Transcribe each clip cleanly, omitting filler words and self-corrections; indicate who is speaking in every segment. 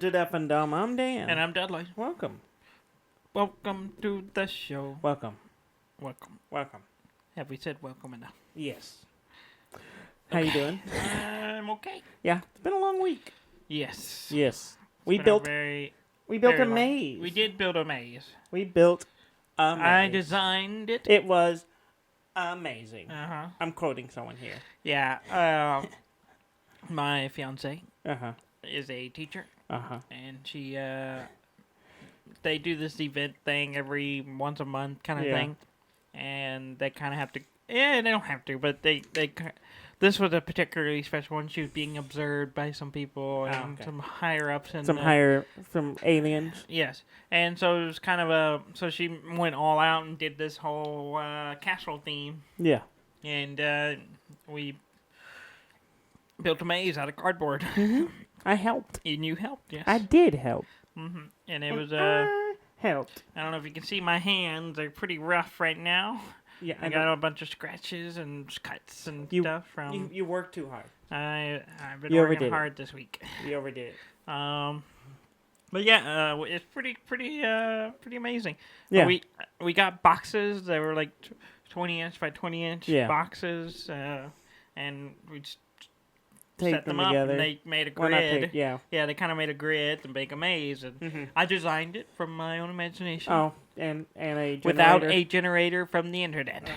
Speaker 1: to Deaf and Dumb. I'm Dan.
Speaker 2: And I'm Dudley.
Speaker 1: Welcome.
Speaker 2: Welcome to the show.
Speaker 1: Welcome.
Speaker 2: Welcome.
Speaker 1: Welcome.
Speaker 2: Have we said welcome enough?
Speaker 1: Yes. How you doing?
Speaker 2: I'm okay.
Speaker 1: Yeah, it's been a long week.
Speaker 2: Yes.
Speaker 1: Yes.
Speaker 2: It's
Speaker 1: We
Speaker 2: been
Speaker 1: built
Speaker 2: very
Speaker 1: a
Speaker 2: long.
Speaker 1: maze.
Speaker 2: We did build a maze.
Speaker 1: We built a maze.
Speaker 2: I designed it.
Speaker 1: It was amazing.
Speaker 2: Uh-huh.
Speaker 1: I'm quoting someone here.
Speaker 2: Yeah. My fiance
Speaker 1: Uh-huh.
Speaker 2: is a teacher,
Speaker 1: Uh-huh.
Speaker 2: and she they do this event thing every once a month kind of thing, and they kind of have to. Yeah, they don't have to, but they. This was a particularly special one. She was being observed by some people and some higher ups and
Speaker 1: some aliens.
Speaker 2: Yes, and so it was kind of so she went all out and did this whole castle theme.
Speaker 1: Yeah.
Speaker 2: And we built a maze out of cardboard.
Speaker 1: Mm-hmm. I helped.
Speaker 2: And you helped, yes.
Speaker 1: I did help.
Speaker 2: Mm-hmm. And it was
Speaker 1: helped.
Speaker 2: I don't know if you can see my hands. They're pretty rough right now.
Speaker 1: Yeah,
Speaker 2: I got a bunch of scratches and cuts and stuff from.
Speaker 1: You worked too hard.
Speaker 2: I've been working hard this week.
Speaker 1: You overdid it.
Speaker 2: But yeah, it's pretty amazing.
Speaker 1: Yeah.
Speaker 2: We got boxes. They were like 20-inch by 20-inch boxes, and we just set them up,
Speaker 1: together.
Speaker 2: and they made a grid.
Speaker 1: Yeah,
Speaker 2: they kind of made a grid to make a maze, and I designed it from my own imagination.
Speaker 1: Oh, and a generator.
Speaker 2: Without a generator from the internet.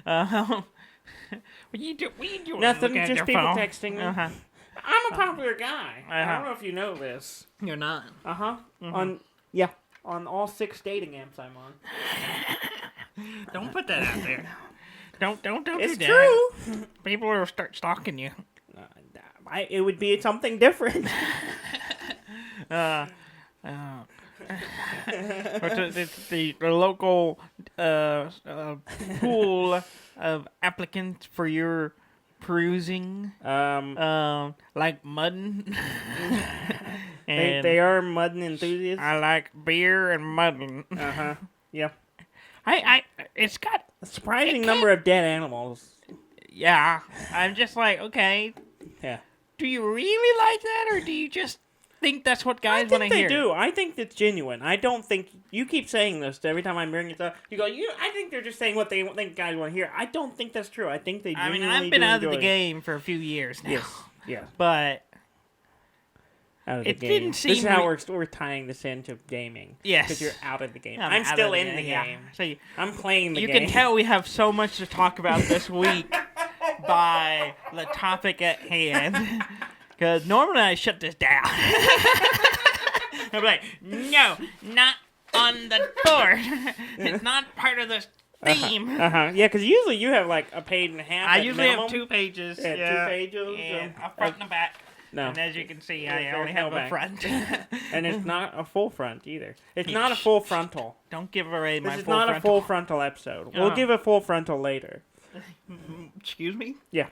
Speaker 2: What you doing?
Speaker 1: Nothing,
Speaker 2: Looking at
Speaker 1: just
Speaker 2: your
Speaker 1: people
Speaker 2: phone?
Speaker 1: texting me.
Speaker 2: Uh-huh.
Speaker 1: I'm a popular guy. I don't know if you know this.
Speaker 2: You're not.
Speaker 1: Uh-huh.
Speaker 2: Mm-hmm.
Speaker 1: On all 6 dating apps I'm on.
Speaker 2: Don't put that out there. Don't do that.
Speaker 1: It's true.
Speaker 2: People will start stalking you.
Speaker 1: It would be something different.
Speaker 2: The local pool of applicants for your perusing, like mudding. And
Speaker 1: they are mudding enthusiasts.
Speaker 2: I like beer and mudding.
Speaker 1: Uh-huh. Yeah.
Speaker 2: It's got
Speaker 1: A surprising number of dead animals.
Speaker 2: Yeah. I'm just like, okay.
Speaker 1: Yeah.
Speaker 2: Do you really like that, or do you just think that's what guys want to hear?
Speaker 1: I think they do. I think it's genuine. I don't think... You keep saying this every time I bring it up. You go, I think they're just saying what they think guys want to hear. I don't think that's true. I think they genuinely
Speaker 2: I've been out of the game for a few years now.
Speaker 1: Yes. Yeah.
Speaker 2: But...
Speaker 1: Out of the game.
Speaker 2: Didn't seem...
Speaker 1: This is how we're tying this into gaming.
Speaker 2: Yes.
Speaker 1: Because you're out of the game.
Speaker 2: I'm
Speaker 1: still in the game.
Speaker 2: So
Speaker 1: I'm playing the game.
Speaker 2: You can tell we have so much to talk about this week by the topic at hand. Because normally I shut this down. I'm like, no, not on the board. It's not part of this theme.
Speaker 1: Yeah, because usually you have like a page and a half.
Speaker 2: I usually have 2 pages.
Speaker 1: Yeah, 2 pages.
Speaker 2: And a front and a back.
Speaker 1: No.
Speaker 2: And as you can see, I only have a front.
Speaker 1: And it's not a full front either. It's not a full frontal.
Speaker 2: Don't give away my full frontal.
Speaker 1: This is not a full frontal episode. We'll give a full frontal later.
Speaker 2: Excuse me?
Speaker 1: Yeah.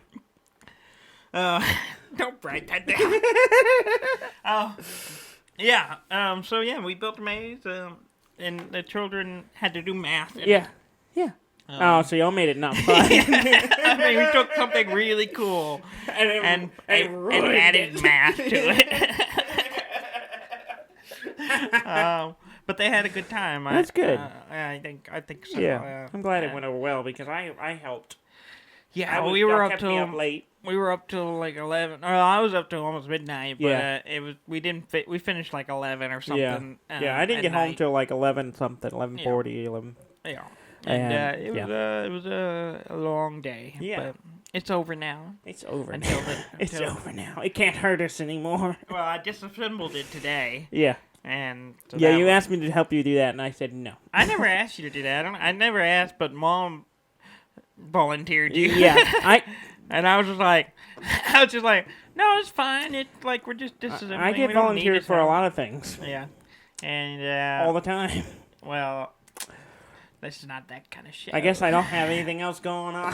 Speaker 2: Don't write that down. So yeah, we built a maze, and the children had to do math.
Speaker 1: Yeah. So y'all made it not fun.
Speaker 2: I mean, we took something really cool and added math to it. But they had a good time.
Speaker 1: That's good.
Speaker 2: I think so.
Speaker 1: Yeah, I'm glad it went over well because I helped.
Speaker 2: Yeah, we were up
Speaker 1: till late.
Speaker 2: We were up till like 11. Or I was up till almost midnight. But
Speaker 1: Yeah.
Speaker 2: we finished like 11 or something.
Speaker 1: Yeah, I didn't get home till like 11 something, 11:40, 11.
Speaker 2: Yeah. And it was a long day.
Speaker 1: Yeah.
Speaker 2: But it's over now.
Speaker 1: It's over
Speaker 2: until
Speaker 1: now. It's over now. It can't hurt us anymore.
Speaker 2: Well, I disassembled it today.
Speaker 1: Yeah.
Speaker 2: And so
Speaker 1: you asked me to help you do that, and I said no.
Speaker 2: I never asked you to do that. I never asked, but Mom volunteered you.
Speaker 1: Yeah.
Speaker 2: And I was just like, no, it's fine. It's like we're just disassembling.
Speaker 1: I get volunteered for a lot of things.
Speaker 2: Yeah. And
Speaker 1: all the time.
Speaker 2: Well, this is not that kind of shit.
Speaker 1: I guess I don't have anything else going on.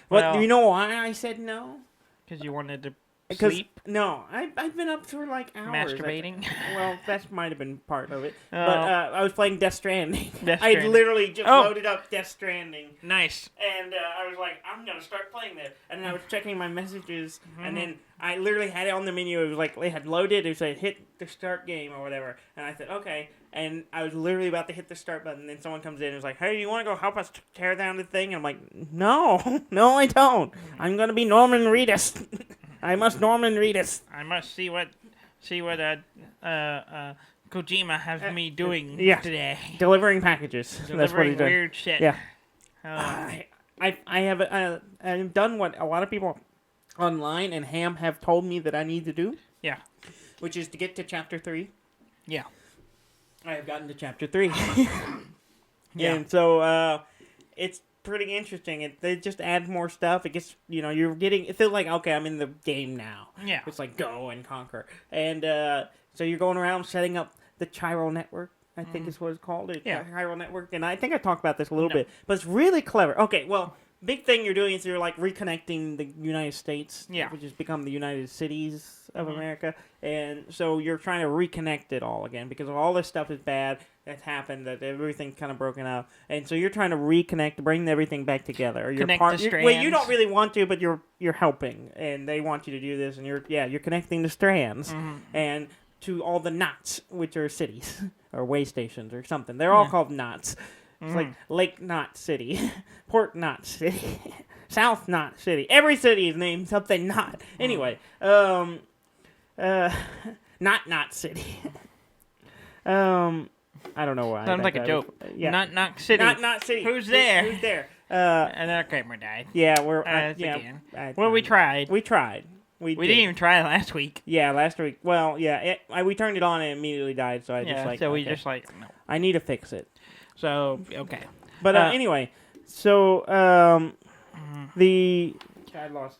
Speaker 1: Well, do you know why I said no?
Speaker 2: Because you wanted to Sleep?
Speaker 1: No, I've been up for like hours.
Speaker 2: Masturbating?
Speaker 1: Well, that might have been part of it.
Speaker 2: Oh.
Speaker 1: But I was playing Death Stranding.
Speaker 2: Death
Speaker 1: I
Speaker 2: Stranding.
Speaker 1: literally just loaded up Death Stranding.
Speaker 2: Nice.
Speaker 1: And I was like, I'm going to start playing this. And then I was checking my messages. And then I literally had it on the menu. It was like, it had loaded. It said, hit the start game or whatever. And I said, okay. And I was literally about to hit the start button. And then someone comes in and was like, hey, you want to go help us tear down the thing? And I'm like, no. No, I don't. I'm going to be Norman Reedus. I must Norman Reedus.
Speaker 2: I must see what Kojima has me doing today.
Speaker 1: Delivering packages. That's what he's doing.
Speaker 2: Weird shit.
Speaker 1: Yeah. I've done what a lot of people online and Ham have told me that I need to do.
Speaker 2: Yeah.
Speaker 1: Which is to get to chapter 3.
Speaker 2: Yeah.
Speaker 1: I have gotten to chapter 3.
Speaker 2: Yeah.
Speaker 1: And so it's pretty interesting. They just add more stuff. It gets, it feels like, okay, I'm in the game now.
Speaker 2: Yeah.
Speaker 1: It's like go and conquer. And so you're going around setting up the chiral network, I think is what it's called. Chiral network. And I think I talked about this a little bit, but it's really clever. Okay, well, big thing you're doing is you're like reconnecting the United States, which has become the United Cities of America. And so you're trying to reconnect it all again because all this stuff is bad that's happened, that everything's kind of broken up. And so you're trying to reconnect, bring everything back together.
Speaker 2: Connect the strands.
Speaker 1: Well, you don't really want to, but you're helping, and they want you to do this, and you're connecting the strands and to all the knots, which are cities or way stations or something. They're all called knots. It's like Lake Knot City, Port Knot City, South Knot City. Every city is named something Knot. Anyway, Not Knot City. I don't know why.
Speaker 2: Sounds like a joke.
Speaker 1: Yeah.
Speaker 2: Not City.
Speaker 1: Not City.
Speaker 2: Who's there?
Speaker 1: Who's there?
Speaker 2: And our camera died.
Speaker 1: Yeah, we're
Speaker 2: again. Well, we tried.
Speaker 1: We tried. We
Speaker 2: didn't even try last week.
Speaker 1: Yeah, last week. Well, yeah, we turned it on and it immediately died. So we
Speaker 2: just no.
Speaker 1: I need to fix it.
Speaker 2: So okay.
Speaker 1: But anyway, so I lost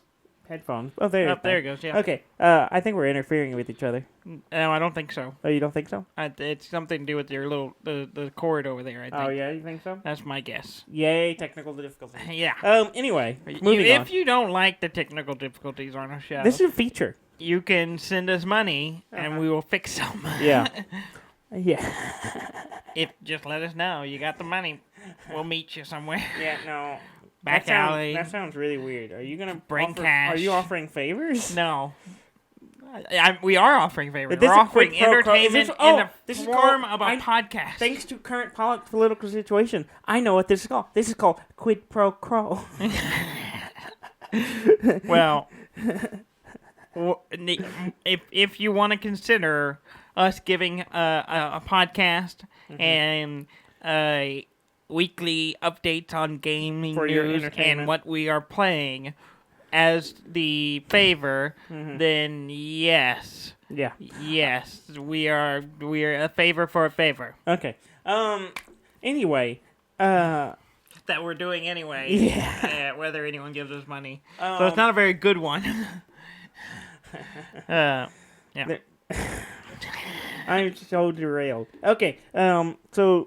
Speaker 1: headphones. Oh, there
Speaker 2: it goes. Yeah.
Speaker 1: Okay. I think we're interfering with each other.
Speaker 2: No, I don't think so.
Speaker 1: Oh, you don't think so?
Speaker 2: It's something to do with your the cord over there. I think.
Speaker 1: Oh yeah, you think so?
Speaker 2: That's my guess.
Speaker 1: Yay, technical difficulties.
Speaker 2: Yeah.
Speaker 1: Anyway, moving on.
Speaker 2: If you don't like the technical difficulties on our show,
Speaker 1: this is a feature.
Speaker 2: You can send us money and we will fix them.
Speaker 1: Yeah. Yeah.
Speaker 2: If just let us know you got the money, we'll meet you somewhere.
Speaker 1: Yeah. No.
Speaker 2: Back alley.
Speaker 1: That sounds really weird. Are you gonna
Speaker 2: bring cash?
Speaker 1: Are you offering favors?
Speaker 2: No. We are offering favors.
Speaker 1: We're
Speaker 2: offering entertainment in the form of a podcast.
Speaker 1: Thanks to current political situation, I know what this is called. This is called Quid Pro Quo.
Speaker 2: Well, if you want to consider us giving a podcast and weekly updates on gaming
Speaker 1: for your
Speaker 2: news and what we are playing as the favor, then yes.
Speaker 1: Yeah.
Speaker 2: Yes, we are a favor for a favor.
Speaker 1: Okay. Anyway,
Speaker 2: that we're doing anyway.
Speaker 1: Yeah.
Speaker 2: Whether anyone gives us money. So it's not a very good one. Yeah.
Speaker 1: I'm so derailed. Okay. So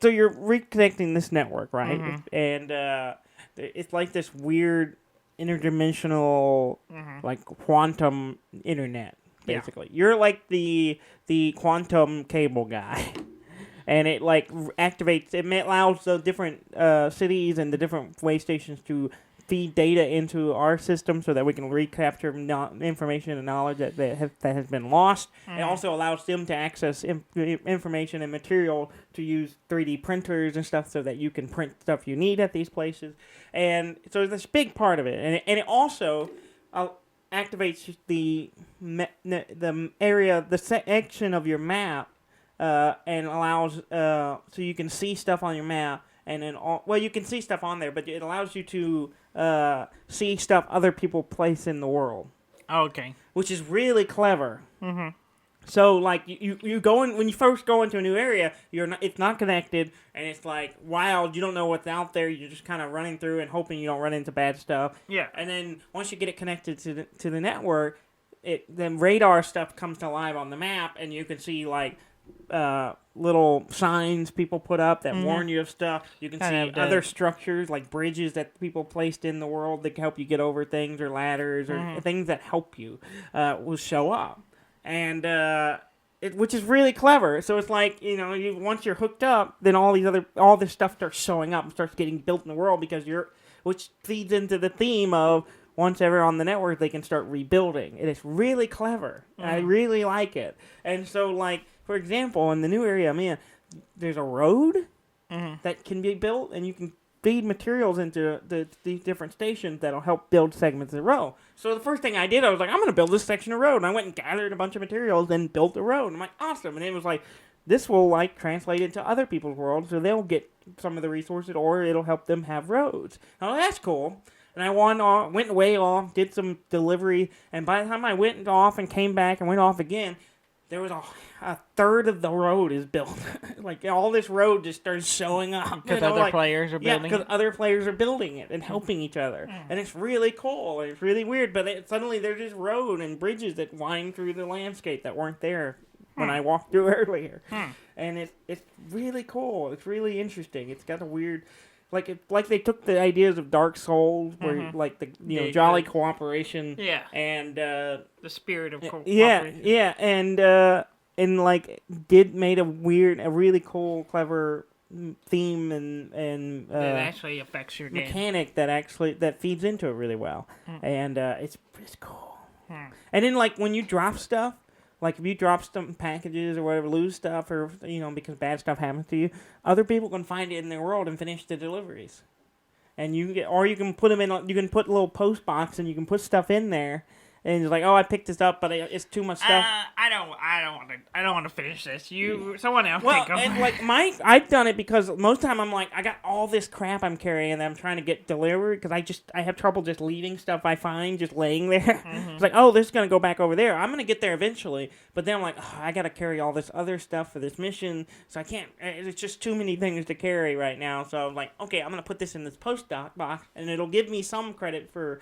Speaker 1: you're reconnecting this network, right? And it's like this weird interdimensional, like quantum internet. Basically, you're like the quantum cable guy, and it like activates. It allows the different cities and the different way stations to feed data into our system so that we can recapture information and knowledge that has been lost. It also allows them to access information and material to use 3D printers and stuff so that you can print stuff you need at these places. And so this big part of it. And it also activates the area, the section of your map, and allows so you can see stuff on your map. And then, you can see stuff on there, but it allows you to see stuff other people place in the world.
Speaker 2: Okay.
Speaker 1: Which is really clever. So, like, you go in, when you first go into a new area, it's not connected, and it's like wild. You don't know what's out there. You're just kind of running through and hoping you don't run into bad stuff.
Speaker 2: Yeah.
Speaker 1: And then once you get it connected to the network, then radar stuff comes to life on the map, and you can see like little signs people put up that warn you of stuff. You can
Speaker 2: Kind
Speaker 1: see
Speaker 2: of the-
Speaker 1: other structures like bridges that people placed in the world that can help you get over things, or ladders, or things that help you will show up. And which is really clever. So it's like, once you're hooked up, then all this stuff starts showing up and starts getting built in the world because which feeds into the theme of once ever on the network, they can start rebuilding. And it's really clever. I really like it. And so, like, for example, in the new area I'm in, there's a road that can be built, and you can feed materials into these different stations that'll help build segments of the road. So the first thing I did, I was like, I'm going to build this section of road. And I went and gathered a bunch of materials and built the road. And I'm like, awesome. And it was like, this will, like, translate into other people's worlds, so they'll get some of the resources, or it'll help them have roads. Oh, that's cool. And I went way off, did some delivery, and by the time I went off and came back and went off again, there was a third of the road is built. Like, all this road just started showing up.
Speaker 2: Because other players are building
Speaker 1: because other players are building it and helping each other. And it's really cool. And it's really weird, but suddenly there's this road and bridges that wind through the landscape that weren't there when I walked through earlier. And it's really cool. It's really interesting. It's got a weird... Like they took the ideas of Dark Souls, where like the jolly cooperation, and
Speaker 2: the spirit of
Speaker 1: cooperation, and like made a really cool, clever theme and
Speaker 2: that actually affects your
Speaker 1: mechanic that feeds into it really well, and it's cool. And then like when you drop stuff. Like, if you drop some packages or whatever, lose stuff, or, because bad stuff happens to you, other people can find it in their world and finish the deliveries. And you can put them in, you can put a little post box and you can put stuff in there. And it's like, oh, I picked this up, but it's too much stuff.
Speaker 2: I don't want to finish this. Someone else take over.
Speaker 1: And like I've done it because most of the time I'm like, I got all this crap I'm carrying that I'm trying to get delivered because I have trouble just leaving stuff I find just laying there. It's like, oh, this is gonna go back over there. I'm gonna get there eventually, but then I'm like, oh, I gotta carry all this other stuff for this mission, so I can't. It's just too many things to carry right now. So I'm like, okay, I'm gonna put this in this post box, and it'll give me some credit for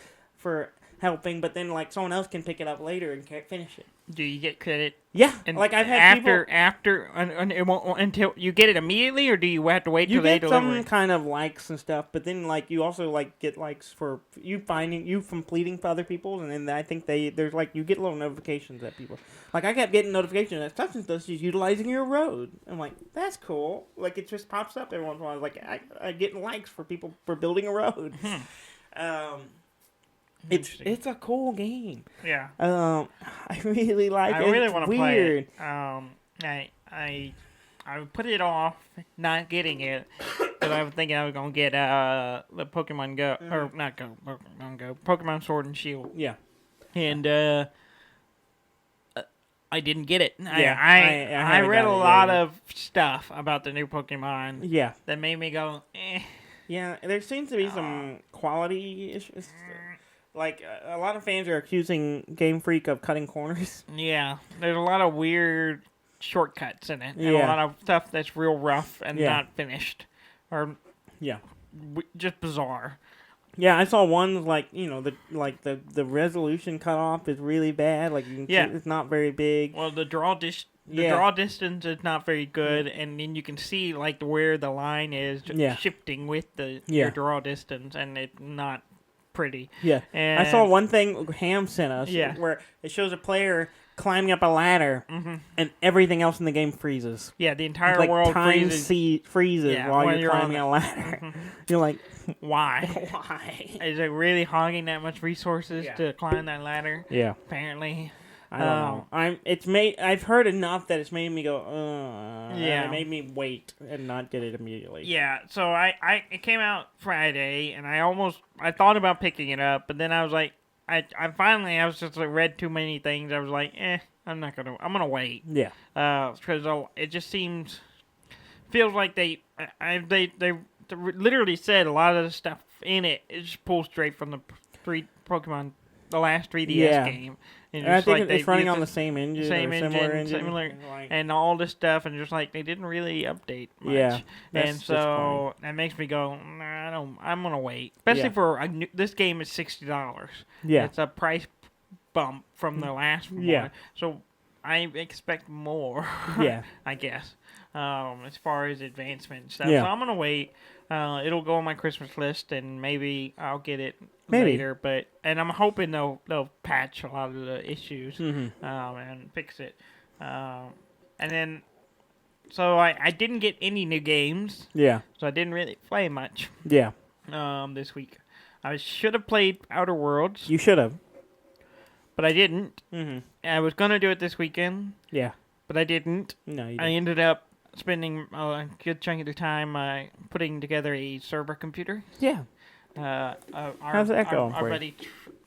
Speaker 1: helping, but then like someone else can pick it up later and finish it.
Speaker 2: Do you get credit?
Speaker 1: Yeah, and like I've had
Speaker 2: after it won't, until you get it immediately, or do you have to wait till they deliver?
Speaker 1: You get some kind of likes and stuff, but then like you also like get likes for you completing for other people, and then I think there's like you get little notifications that people like. I kept getting notifications that such and such is utilizing your road. I'm like, that's cool. Like it just pops up every once in a while. Like I get likes for people for building a road. It's a cool game.
Speaker 2: Yeah.
Speaker 1: I really like it.
Speaker 2: I really want to play it. I put it off not getting it because I was thinking I was gonna get the Pokemon Go or not Pokemon Go, Pokemon Sword and Shield.
Speaker 1: Yeah.
Speaker 2: And I didn't get it.
Speaker 1: Yeah.
Speaker 2: I read a lot of stuff about the new Pokemon.
Speaker 1: Yeah.
Speaker 2: That made me go, eh.
Speaker 1: Yeah, there seems to be some quality issues. Like, a lot of fans are accusing Game Freak of cutting corners.
Speaker 2: Yeah, there's a lot of weird shortcuts in it. And a lot of stuff that's real rough and not finished. Or just bizarre.
Speaker 1: Yeah, I saw one, like, the resolution cutoff is really bad. Like, you can see it's not very big.
Speaker 2: Well, the draw distance is not very good, and then you can see, like, where the line is shifting with your draw distance, and it's not pretty.
Speaker 1: Yeah. And I saw one thing Ham sent us where it shows a player climbing up a ladder and everything else in the game freezes.
Speaker 2: Yeah, the entire world
Speaker 1: freezes while you're climbing a ladder. You're like,
Speaker 2: why?
Speaker 1: Why?
Speaker 2: Is it really hogging that much resources to climb that ladder?
Speaker 1: Yeah.
Speaker 2: Apparently.
Speaker 1: I don't know. I've heard enough that it's made me go, yeah. It made me wait and not get it immediately.
Speaker 2: Yeah, so it came out Friday, and I thought about picking it up, but then I was like, I was just like read too many things. I was like, I'm gonna wait.
Speaker 1: Yeah.
Speaker 2: Because it just feels like they literally said a lot of the stuff in it is just pulled straight from the last 3DS game. And
Speaker 1: I think it's running on the same engine, similar engine,
Speaker 2: and all this stuff, and just like they didn't really update much.
Speaker 1: Yeah,
Speaker 2: and so that makes me go, I'm gonna wait, especially for this game is $60.
Speaker 1: Yeah,
Speaker 2: it's a price bump from the last one.
Speaker 1: Yeah,
Speaker 2: so I expect more.
Speaker 1: Yeah.
Speaker 2: I guess. As far as advancement and stuff.
Speaker 1: Yeah.
Speaker 2: So I'm gonna wait. It'll go on my Christmas list, and maybe I'll get it
Speaker 1: Maybe.
Speaker 2: later. And I'm hoping they'll patch a lot of the issues
Speaker 1: Mm-hmm.
Speaker 2: and fix it. And then, so I didn't get any new games,
Speaker 1: Yeah.
Speaker 2: so I didn't really play much
Speaker 1: Yeah.
Speaker 2: this week. I should have played Outer Worlds,
Speaker 1: You should have.
Speaker 2: but I didn't.
Speaker 1: Mm-hmm.
Speaker 2: I was gonna do it this weekend,
Speaker 1: Yeah.
Speaker 2: but I didn't.
Speaker 1: No, you
Speaker 2: I
Speaker 1: didn't.
Speaker 2: ended up spending a good chunk of the time putting together a server computer.
Speaker 1: Yeah. How's that going
Speaker 2: our
Speaker 1: for you?
Speaker 2: buddy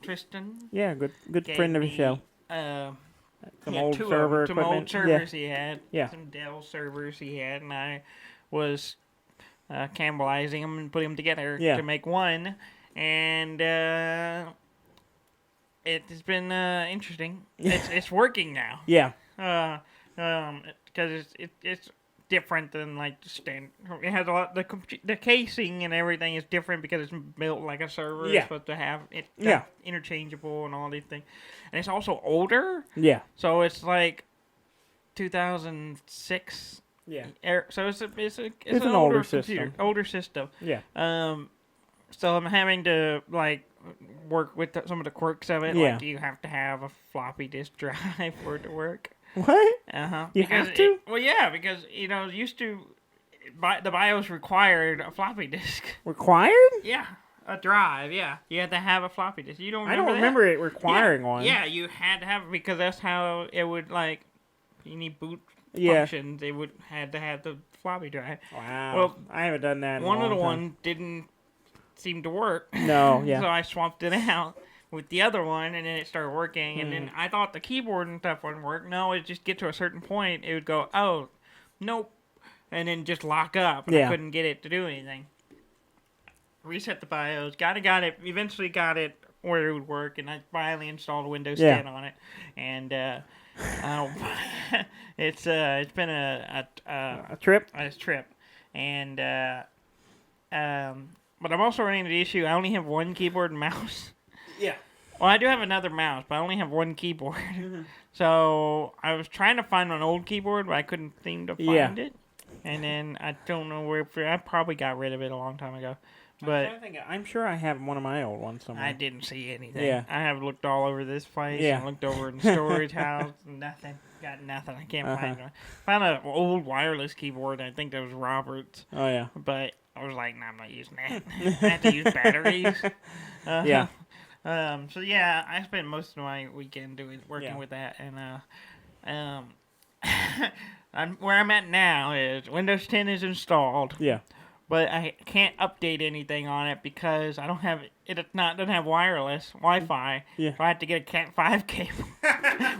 Speaker 2: Tristan.
Speaker 1: Yeah. Good
Speaker 2: gave
Speaker 1: friend of the
Speaker 2: me,
Speaker 1: show.
Speaker 2: Some
Speaker 1: old
Speaker 2: two
Speaker 1: server
Speaker 2: of them, some
Speaker 1: equipment.
Speaker 2: old servers he had.
Speaker 1: Yeah.
Speaker 2: Some Dell servers he had, and I was cannibalizing them and putting them together
Speaker 1: Yeah.
Speaker 2: to make one. And it's been interesting. It's working now.
Speaker 1: Yeah.
Speaker 2: Because it's different than like the standard. It has a lot the casing and everything is different because it's built like a server.
Speaker 1: Yeah.
Speaker 2: It's supposed to have it
Speaker 1: Yeah.
Speaker 2: interchangeable and all these things, and it's also older.
Speaker 1: Yeah.
Speaker 2: So it's like 2006.
Speaker 1: Yeah.
Speaker 2: So it's an
Speaker 1: an
Speaker 2: older
Speaker 1: older
Speaker 2: computer,
Speaker 1: system.
Speaker 2: older system.
Speaker 1: Yeah.
Speaker 2: So I'm having to like work with some of the quirks of it.
Speaker 1: Yeah.
Speaker 2: Like you have to have a floppy disk drive for it to work.
Speaker 1: What?
Speaker 2: Uh-huh.
Speaker 1: You have to?
Speaker 2: Well, yeah, because, used to, the BIOS required a floppy disk.
Speaker 1: Required?
Speaker 2: Yeah, a drive, yeah. You had to have a floppy disk. You don't
Speaker 1: I
Speaker 2: remember
Speaker 1: don't remember it requiring one.
Speaker 2: Yeah, you had to have it because that's how it would, like, you need boot
Speaker 1: Yeah.
Speaker 2: functions. They had to have the floppy drive.
Speaker 1: Wow.
Speaker 2: Well,
Speaker 1: I haven't done that in
Speaker 2: One
Speaker 1: a
Speaker 2: of the
Speaker 1: long time.
Speaker 2: ones didn't seem to work.
Speaker 1: No, yeah.
Speaker 2: So I swapped it out with the other one, and then it started working. And then I thought the keyboard and stuff wouldn't work. No, it just get to a certain point, it would go, oh, nope, and then just lock up. And
Speaker 1: Yeah.
Speaker 2: I couldn't get it to do anything. Reset the BIOS. Got it. Eventually got it where it would work, and I finally installed Windows 10 on it. And it's been
Speaker 1: A trip?
Speaker 2: a trip. And but I'm also running into the issue. I only have one keyboard and mouse.
Speaker 1: Yeah.
Speaker 2: Well, I do have another mouse, but I only have one keyboard. So I was trying to find an old keyboard, but I couldn't seem to find it. And then I don't know where. I probably got rid of it a long time ago. But
Speaker 1: I'm sure I have one of my old ones somewhere.
Speaker 2: I didn't see anything.
Speaker 1: Yeah.
Speaker 2: I have looked all over this place.
Speaker 1: Yeah.
Speaker 2: And looked over in the storage house. Nothing. Got nothing. I can't find one. Found an old wireless keyboard. I think that was Robert's.
Speaker 1: Oh, yeah.
Speaker 2: But I was like, nah, I'm not using that. I have to use batteries.
Speaker 1: Yeah.
Speaker 2: So yeah, I spent most of my weekend working
Speaker 1: Yeah.
Speaker 2: with that, and where I'm at now is Windows 10 is installed,
Speaker 1: Yeah.
Speaker 2: but I can't update anything on it because I don't have doesn't have wireless Wi-Fi.
Speaker 1: Yeah.
Speaker 2: So I have to get a Cat 5 cable,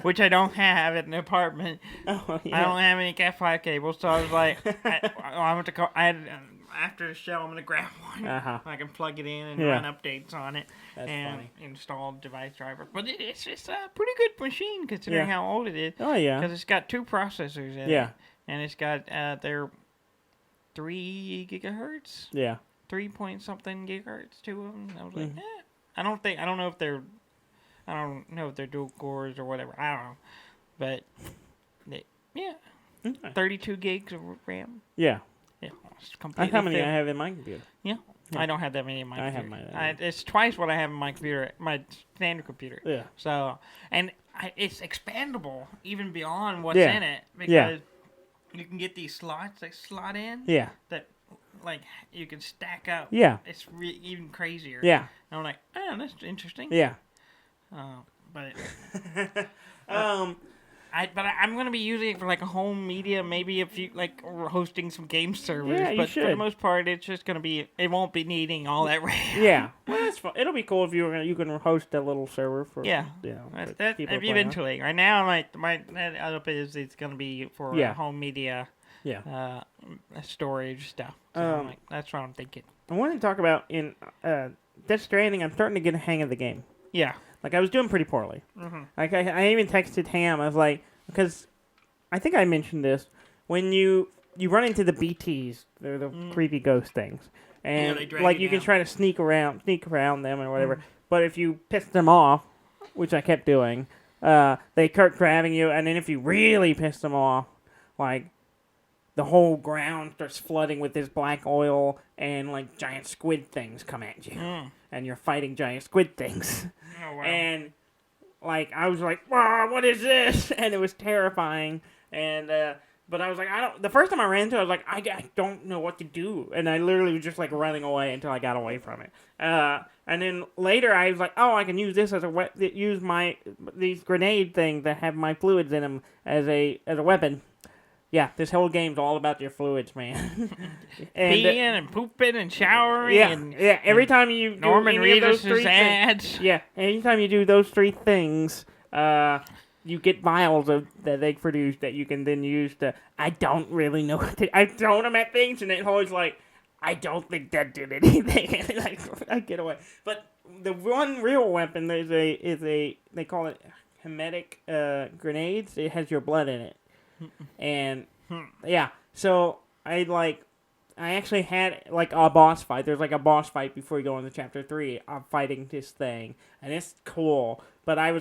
Speaker 2: which I don't have in the apartment.
Speaker 1: Oh, yeah.
Speaker 2: I don't have any Cat 5 cables, so I was like, I went to call. After the show, I'm gonna grab one.
Speaker 1: Uh-huh.
Speaker 2: I can plug it in and
Speaker 1: Yeah.
Speaker 2: run updates on it
Speaker 1: That's
Speaker 2: and
Speaker 1: funny.
Speaker 2: install device driver. But it's a pretty good machine considering
Speaker 1: Yeah.
Speaker 2: how old it is.
Speaker 1: Oh, yeah.
Speaker 2: Because it's got 2 processors in
Speaker 1: Yeah.
Speaker 2: it, and it's got their 3 gigahertz,
Speaker 1: Yeah.
Speaker 2: 3 point something gigahertz. 2 of them. I was like, I don't know if they're dual cores or whatever. I don't know, but yeah,
Speaker 1: Okay.
Speaker 2: 32 gigs of RAM.
Speaker 1: Yeah.
Speaker 2: Yeah, it's
Speaker 1: That's
Speaker 2: completely
Speaker 1: how many
Speaker 2: filled.
Speaker 1: I have in my computer.
Speaker 2: Yeah. I don't have that many in my
Speaker 1: I have
Speaker 2: computer.
Speaker 1: mine.
Speaker 2: It's twice what I have in my computer, my standard computer.
Speaker 1: Yeah.
Speaker 2: So, and it's expandable even beyond what's
Speaker 1: Yeah.
Speaker 2: in it because
Speaker 1: Yeah.
Speaker 2: you can get these slots that slot in
Speaker 1: Yeah.
Speaker 2: that like you can stack up.
Speaker 1: Yeah.
Speaker 2: It's even crazier.
Speaker 1: Yeah.
Speaker 2: And I'm like, oh, that's interesting.
Speaker 1: Yeah.
Speaker 2: But
Speaker 1: Um.
Speaker 2: I'm gonna be using it for like a home media, maybe if you like hosting some game servers.
Speaker 1: Yeah, you
Speaker 2: but for the
Speaker 1: should.
Speaker 2: most part, it's just gonna be. It won't be needing all that RAM.
Speaker 1: Yeah. Well, that's fun. It'll be cool if you can host a little server for.
Speaker 2: Yeah.
Speaker 1: You know, for
Speaker 2: That
Speaker 1: people to play on.
Speaker 2: eventually. Right now, my up is it's gonna be for
Speaker 1: Yeah.
Speaker 2: home media,
Speaker 1: Yeah.
Speaker 2: storage stuff. So I'm like, that's what I'm thinking.
Speaker 1: I wanted to talk about in Death Stranding. I'm starting to get a hang of the game.
Speaker 2: Yeah.
Speaker 1: Like, I was doing pretty poorly.
Speaker 2: Mm-hmm.
Speaker 1: Like, I even texted Ham. I was like, because I think I mentioned this. When you run into the BTs, they're the creepy ghost things. And,
Speaker 2: they drag
Speaker 1: like,
Speaker 2: you
Speaker 1: you can
Speaker 2: down.
Speaker 1: try to sneak around them or whatever. But if you piss them off, which I kept doing, they start grabbing you, and then if you really piss them off, like, the whole ground starts flooding with this black oil, and, like, giant squid things come at you. And you're fighting giant squid things.
Speaker 2: Oh, wow.
Speaker 1: And, like, I was like, wow, what is this? And it was terrifying. And, but I was like, the first time I ran into it, I was like, I don't know what to do. And I literally was just, like, running away until I got away from it. And then later I was like, oh, I can use this as these grenade things that have my fluids in them as a weapon. Yeah, this whole game's all about your fluids, man.
Speaker 2: Peeing and pooping and showering.
Speaker 1: Yeah. Every time you do
Speaker 2: Norman
Speaker 1: any of those
Speaker 2: Reedus'
Speaker 1: three
Speaker 2: ads.
Speaker 1: things, anytime you do those three things, you get vials that they produce that you can then use to. I don't really know what I throw them at things, and it's always like, I don't think that did anything. And I get away. But the one real weapon is a they call it hermetic grenades. It has your blood in it. And yeah, so I actually had like a boss fight. There's like a boss fight before you go into chapter 3. I'm fighting this thing, and it's cool. But I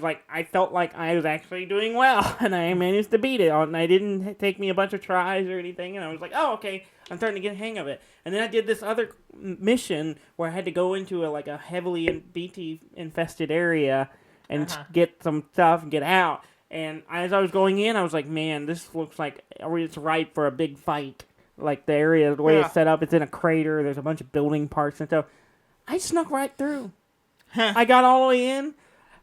Speaker 1: felt like I was actually doing well, and I managed to beat it. And I didn't take me a bunch of tries or anything. And I was like, oh, okay, I'm starting to get a hang of it. And then I did this other mission where I had to go into a heavily BT infested area and get some stuff and get out. And as I was going in, I was like, man, this looks like it's ripe for a big fight. Like, the area, the way it's set up, it's in a crater. There's a bunch of building parts and stuff. I snuck right through. I got all the way in.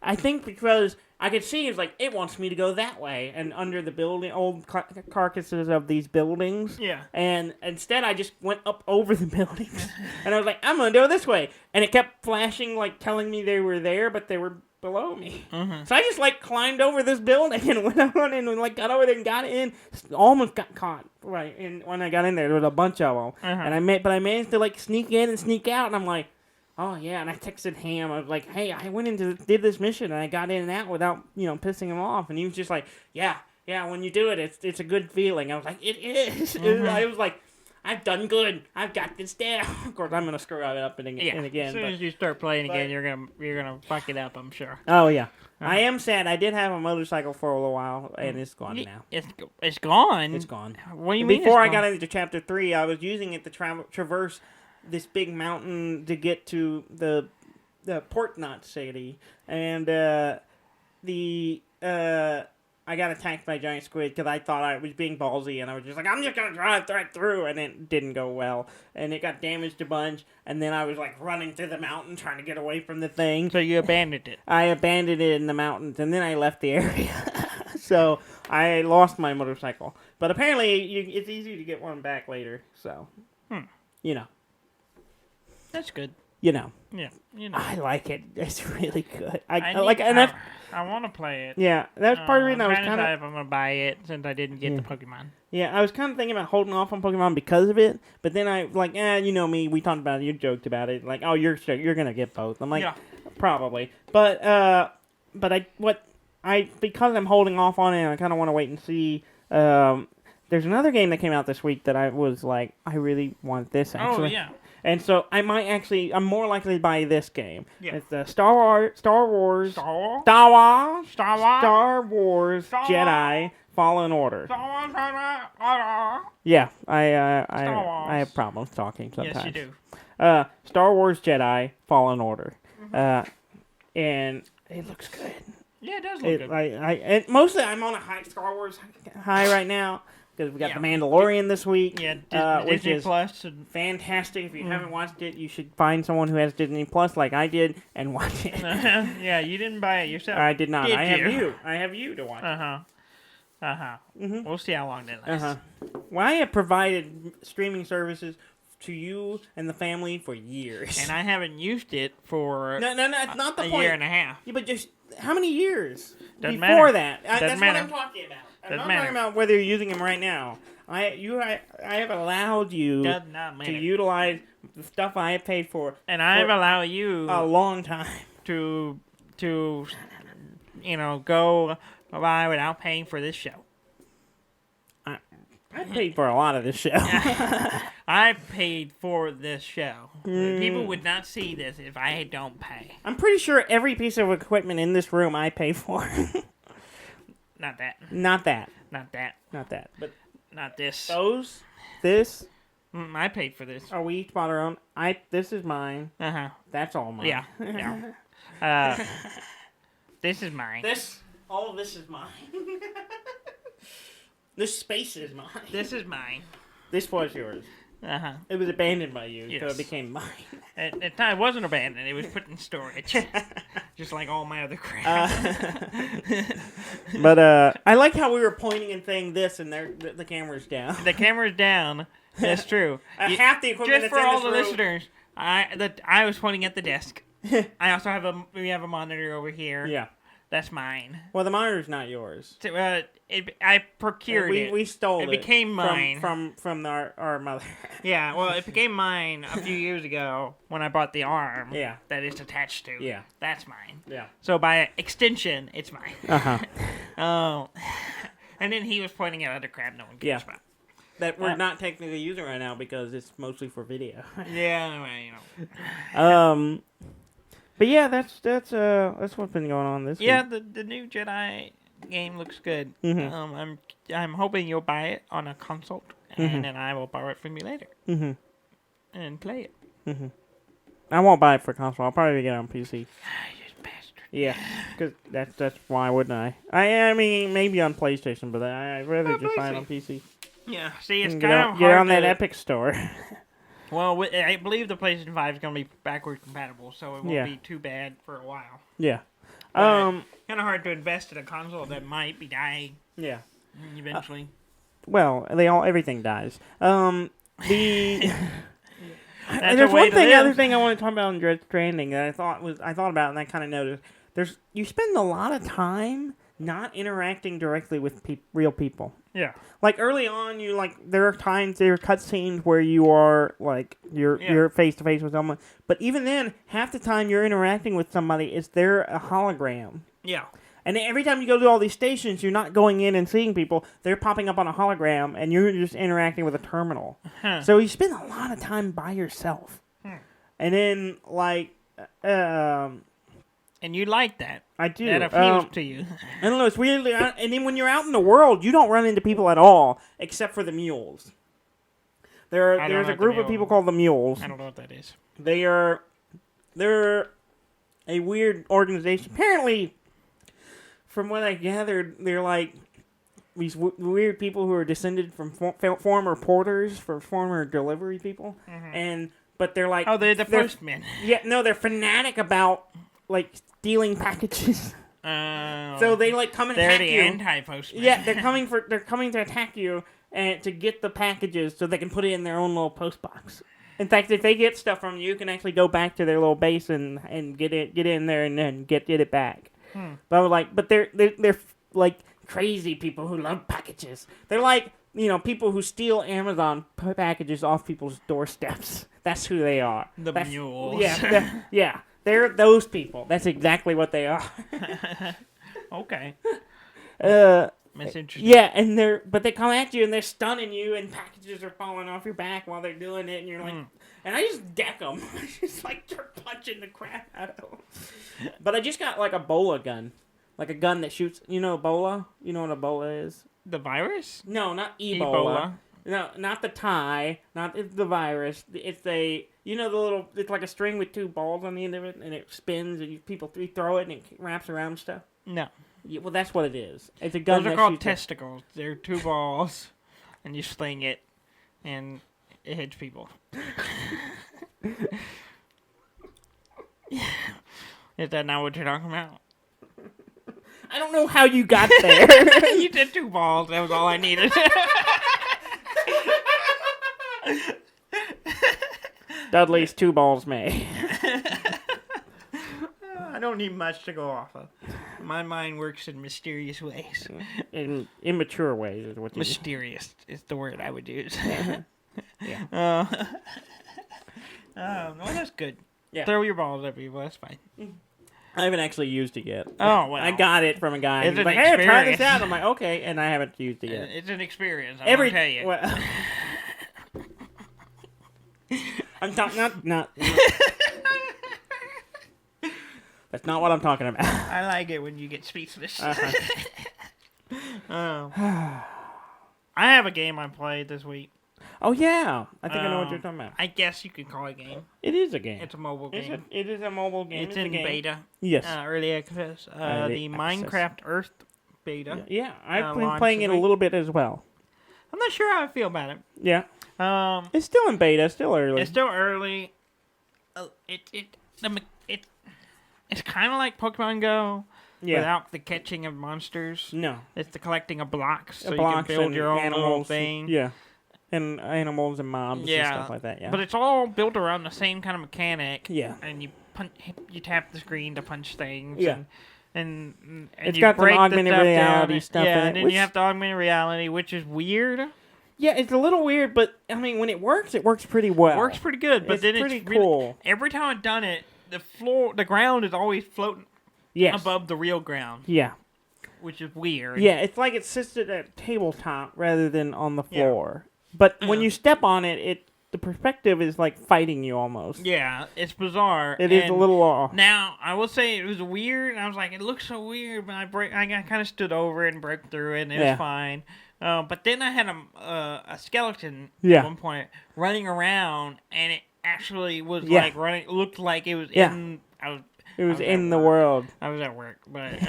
Speaker 1: I think because I could see it's like, it wants me to go that way. And under the old carcasses of these buildings.
Speaker 2: Yeah.
Speaker 1: And instead, I just went up over the buildings. And I was like, I'm going to go this way. And it kept flashing, like, telling me they were there, but they were below me. So I just climbed over this building and went on and got over there and got in. Almost got caught. Right. And when I got in there was a bunch of them. And I managed to sneak in and sneak out. And I'm like, oh yeah. And I texted Ham. I was like, hey, I went did this mission and I got in and out without pissing him off. And he was just like, yeah. When you do it, it's a good feeling. I was like, it is. I was like, I've done good. I've got this down. Of course, I'm gonna screw it up and again.
Speaker 2: As soon as you start playing again, you're gonna fuck it up. I'm sure.
Speaker 1: Oh yeah, I am sad. I did have a motorcycle for a little while, and it's gone now.
Speaker 2: It's gone.
Speaker 1: It's gone.
Speaker 2: What do you mean?
Speaker 1: Before I got into chapter 3, I was using it to traverse this big mountain to get to the Port Knot city, and I got attacked by a giant squid because I thought I was being ballsy, and I was just like, I'm just going to drive right through, and it didn't go well, and it got damaged a bunch, and then I was running through the mountain trying to get away from the thing.
Speaker 2: So you abandoned it?
Speaker 1: I abandoned it in the mountains, and then I left the area. So I lost my motorcycle. But apparently it's easy to get one back later, so,
Speaker 2: That's good.
Speaker 1: Yeah, I like it. It's really good. I
Speaker 2: want to play it.
Speaker 1: Yeah, that's part of the reason I was
Speaker 2: kind of if I'm gonna buy it since I didn't get the Pokemon.
Speaker 1: Yeah, I was kind of thinking about holding off on Pokemon because of it, but then I you know me. We talked about it. You joked about it. Like, oh, you're gonna get both. I'm like, probably, but because I'm holding off on it, I kind of want to wait and see. There's another game that came out this week that I was like, I really want this actually.
Speaker 2: Oh yeah.
Speaker 1: And so I'm more likely to buy this game. Yeah. It's the Star Wars Jedi Fallen Order. Yeah, I have problems talking sometimes.
Speaker 2: Yes, you do.
Speaker 1: Star Wars Jedi Fallen Order. And it looks good.
Speaker 2: Yeah, it does look good.
Speaker 1: And mostly I'm on a Star Wars high right now. Because we got The Mandalorian this week, which is
Speaker 2: Plus
Speaker 1: fantastic. If you haven't watched it, you should find someone who has Disney Plus like I did and watch it.
Speaker 2: Yeah, you didn't buy it yourself.
Speaker 1: I did not. I have you to watch it.
Speaker 2: We'll see how long that lasts.
Speaker 1: Well, I have provided streaming services to you and the family for years.
Speaker 2: And I haven't used it for
Speaker 1: no, it's not the
Speaker 2: a
Speaker 1: point.
Speaker 2: year and a half.
Speaker 1: Yeah, but just how many years
Speaker 2: Doesn't
Speaker 1: before
Speaker 2: matter.
Speaker 1: that? That's
Speaker 2: matter.
Speaker 1: what I'm talking about. I'm
Speaker 2: Doesn't
Speaker 1: not
Speaker 2: matter.
Speaker 1: talking about whether you're using them right now. I have allowed you to utilize the stuff I have paid for.
Speaker 2: And I have allowed you
Speaker 1: a long time
Speaker 2: to go by without paying for this show.
Speaker 1: I paid for a lot of this show.
Speaker 2: I paid for this show. People would not see this if I don't pay.
Speaker 1: I'm pretty sure every piece of equipment in this room I pay for.
Speaker 2: Not that.
Speaker 1: Not that.
Speaker 2: Not that.
Speaker 1: Not that. But
Speaker 2: Not this.
Speaker 1: those. This.
Speaker 2: I paid for this.
Speaker 1: Oh, we each bought our own. This is mine.
Speaker 2: Uh-huh.
Speaker 1: That's all mine.
Speaker 2: Yeah. This is mine.
Speaker 1: All of this is mine. This space is mine.
Speaker 2: This is mine.
Speaker 1: This was yours.
Speaker 2: Uh-huh.
Speaker 1: It was abandoned by you, so
Speaker 2: Yes.
Speaker 1: it became mine.
Speaker 2: It wasn't abandoned. It was put in storage. Just like all my other crap.
Speaker 1: But I like how we were pointing and saying this, and the camera's down.
Speaker 2: The camera's down. That's true.
Speaker 1: Half the equipment
Speaker 2: Just
Speaker 1: that's
Speaker 2: for
Speaker 1: in
Speaker 2: all
Speaker 1: this
Speaker 2: the
Speaker 1: room-
Speaker 2: listeners, I was pointing at the desk. I also have we have a monitor over here.
Speaker 1: Yeah.
Speaker 2: That's mine.
Speaker 1: Well, the monitor's not yours.
Speaker 2: So, I procured it.
Speaker 1: We stole it.
Speaker 2: It became mine.
Speaker 1: From our mother.
Speaker 2: Yeah, well, it became mine a few years ago when I bought the arm.
Speaker 1: Yeah.
Speaker 2: That it's attached to.
Speaker 1: Yeah.
Speaker 2: That's mine.
Speaker 1: Yeah.
Speaker 2: So by extension, it's mine.
Speaker 1: Uh-huh.
Speaker 2: Oh. And then he was pointing at other crap no one cares about.
Speaker 1: That we're not technically using right now because it's mostly for video.
Speaker 2: Yeah, well, you know.
Speaker 1: But yeah, that's what's been going on this week.
Speaker 2: Yeah, the new Jedi game looks good.
Speaker 1: Mm-hmm.
Speaker 2: I'm hoping you'll buy it on a console, and then I will borrow it from you later and play it.
Speaker 1: Mm-hmm. I won't buy it for console. I'll probably get it on PC.
Speaker 2: You bastard.
Speaker 1: Yeah, because that's why wouldn't I? I mean, maybe on PlayStation, but I'd rather just buy it on PC.
Speaker 2: Yeah, see, it's
Speaker 1: And
Speaker 2: kind of hard
Speaker 1: get on that
Speaker 2: to-
Speaker 1: Epic store.
Speaker 2: Well, I believe the PlayStation 5 is going to be backward compatible, so it won't
Speaker 1: Yeah.
Speaker 2: be too bad for a while.
Speaker 1: Yeah.
Speaker 2: Kind of hard to invest in a console that might be dying
Speaker 1: Yeah.
Speaker 2: eventually.
Speaker 1: Well, everything dies.
Speaker 2: That's
Speaker 1: There's
Speaker 2: a way
Speaker 1: one
Speaker 2: to
Speaker 1: thing,
Speaker 2: live.
Speaker 1: other thing I want to talk about in Death Stranding that I thought about, and I kind of noticed. You spend a lot of time not interacting directly with real people.
Speaker 2: Yeah.
Speaker 1: Like early on, there are cutscenes where you are you're face to face with someone, but even then, half the time you're interacting with somebody, they're a hologram.
Speaker 2: Yeah.
Speaker 1: And every time you go to all these stations, you're not going in and seeing people. They're popping up on a hologram, and you're just interacting with a terminal.
Speaker 2: Huh.
Speaker 1: So you spend a lot of time by yourself. And then,
Speaker 2: And you like that.
Speaker 1: I do.
Speaker 2: That appeals to you.
Speaker 1: I don't know, it's weird. And then when you're out in the world, you don't run into people at all, except for the mules. There's a group of people called the mules.
Speaker 2: I don't know what that is.
Speaker 1: They're a weird organization. Apparently, from what I gathered, they're like these weird people who are descended from former porters, former delivery people, but they're like
Speaker 2: Oh, they're the postmen.
Speaker 1: Yeah, no, they're fanatic about stealing packages. So they come and
Speaker 2: They're
Speaker 1: hack
Speaker 2: the
Speaker 1: you.
Speaker 2: anti-postmen.
Speaker 1: Yeah, they're coming to attack you and to get the packages so they can put it in their own little post box. In fact, if they get stuff from you, you can actually go back to their little base and get in there and then get it back. But they're like crazy people who love packages. They're like people who steal Amazon packages off people's doorsteps. That's who they are.
Speaker 2: The mules.
Speaker 1: Yeah. They're those people. That's exactly what they are.
Speaker 2: Okay. That's interesting.
Speaker 1: Yeah, but they come at you and they're stunning you, and packages are falling off your back while they're doing it, and you're like, and I just deck them. I just start punching the crap out of them. But I just got a Ebola gun, a gun that shoots. You know Ebola? You know what Ebola is?
Speaker 2: The virus?
Speaker 1: No, not Ebola. No, not the tie, not the virus. It's the little. It's like a string with two balls on the end of it, and it spins, and people throw it, and it wraps around stuff.
Speaker 2: No.
Speaker 1: Yeah, well, that's what it is. It's a gun.
Speaker 2: Those are
Speaker 1: that
Speaker 2: called
Speaker 1: shoots
Speaker 2: testicles. They're two balls, and you sling it, and it hits people. Is that not what you're talking about?
Speaker 1: I don't know how you got there.
Speaker 2: You did two balls. That was all I needed.
Speaker 1: Dudley's two balls may.
Speaker 2: I don't need much to go off of. My mind works in mysterious ways.
Speaker 1: In immature ways is what you
Speaker 2: Mysterious is the word I would use.
Speaker 1: Yeah.
Speaker 2: Well, that's good.
Speaker 1: Yeah.
Speaker 2: Throw your balls at people. That's fine.
Speaker 1: I haven't actually used it yet.
Speaker 2: Oh, well.
Speaker 1: I got it from a guy.
Speaker 2: It's
Speaker 1: He's
Speaker 2: an
Speaker 1: like, hey, try this
Speaker 2: experience.
Speaker 1: out. I'm like, okay, and I haven't used it yet.
Speaker 2: It's an experience. I will tell you.
Speaker 1: Well, I'm not. That's not what I'm talking about.
Speaker 2: I like it when you get speechless.
Speaker 1: Uh-huh.
Speaker 2: I have a game I played this week.
Speaker 1: Oh yeah, I think I know what you're talking about.
Speaker 2: I guess you could call it a game.
Speaker 1: It is a game.
Speaker 2: It's a mobile game.
Speaker 1: It is a mobile game.
Speaker 2: It's in beta.
Speaker 1: Yes.
Speaker 2: Early access. The Minecraft Earth beta.
Speaker 1: Yeah, I've been playing it a little bit as well.
Speaker 2: I'm not sure how I feel about it.
Speaker 1: Yeah. It's still in beta. Still early.
Speaker 2: It's still early. It's kind of like Pokemon Go.
Speaker 1: Yeah.
Speaker 2: Without the catching of monsters.
Speaker 1: No.
Speaker 2: It's the collecting of blocks, so
Speaker 1: blocks
Speaker 2: you can build your own
Speaker 1: animals,
Speaker 2: little thing.
Speaker 1: Yeah. And animals and mobs and stuff like that, yeah.
Speaker 2: But it's all built around the same kind of mechanic.
Speaker 1: Yeah.
Speaker 2: And you tap the screen to punch things.
Speaker 1: Yeah.
Speaker 2: And
Speaker 1: it's
Speaker 2: you
Speaker 1: got some
Speaker 2: break
Speaker 1: augmented reality
Speaker 2: down,
Speaker 1: stuff
Speaker 2: yeah,
Speaker 1: in it.
Speaker 2: and then you have the augmented reality, which is weird.
Speaker 1: Yeah, it's a little weird, but, I mean, when it works pretty well.
Speaker 2: It works pretty good, but then
Speaker 1: pretty
Speaker 2: it's
Speaker 1: cool.
Speaker 2: Really, every time I've done it, the ground is always floating above the real ground.
Speaker 1: Yeah.
Speaker 2: Which is weird.
Speaker 1: Yeah, it's like it sits at a tabletop rather than on the floor. Yeah. But when you step on it, the perspective is like fighting you almost.
Speaker 2: Yeah, it's bizarre.
Speaker 1: It is a little off.
Speaker 2: Now, I will say it was weird. I was like, it looks so weird, but I kind of stood over it and broke through it, and it was fine. But then I had a skeleton at one point running around, and it actually was like running. Looked like it was in.
Speaker 1: It was in the world.
Speaker 2: I was at work, but it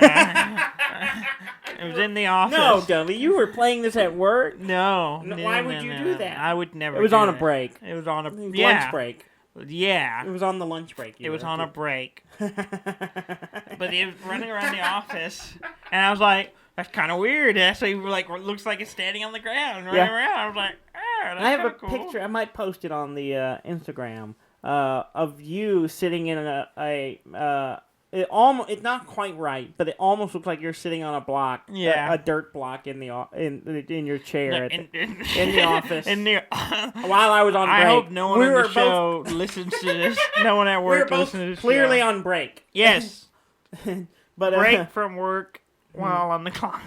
Speaker 2: was in the office.
Speaker 1: No, Dudley, you were playing this at work?
Speaker 2: No.
Speaker 1: Why would you do that?
Speaker 2: I would never.
Speaker 1: It was on a break.
Speaker 2: It was on a
Speaker 1: lunch break.
Speaker 2: Yeah.
Speaker 1: It was on the lunch break.
Speaker 2: It was on a break. But it was running around the office, and I was like, that's kind of weird. It actually looks like it's standing on the ground running around. I was like, that's
Speaker 1: I have a
Speaker 2: cool.
Speaker 1: picture. I might post it on the Instagram of you sitting in it's not quite right, but it almost looks like you're sitting on a block, a dirt block in your chair in the office. While I was on break.
Speaker 2: I hope no one on the show listens to this. No one at work listens to this.
Speaker 1: Clearly on break.
Speaker 2: Yes,
Speaker 1: but
Speaker 2: break from work while on the clock.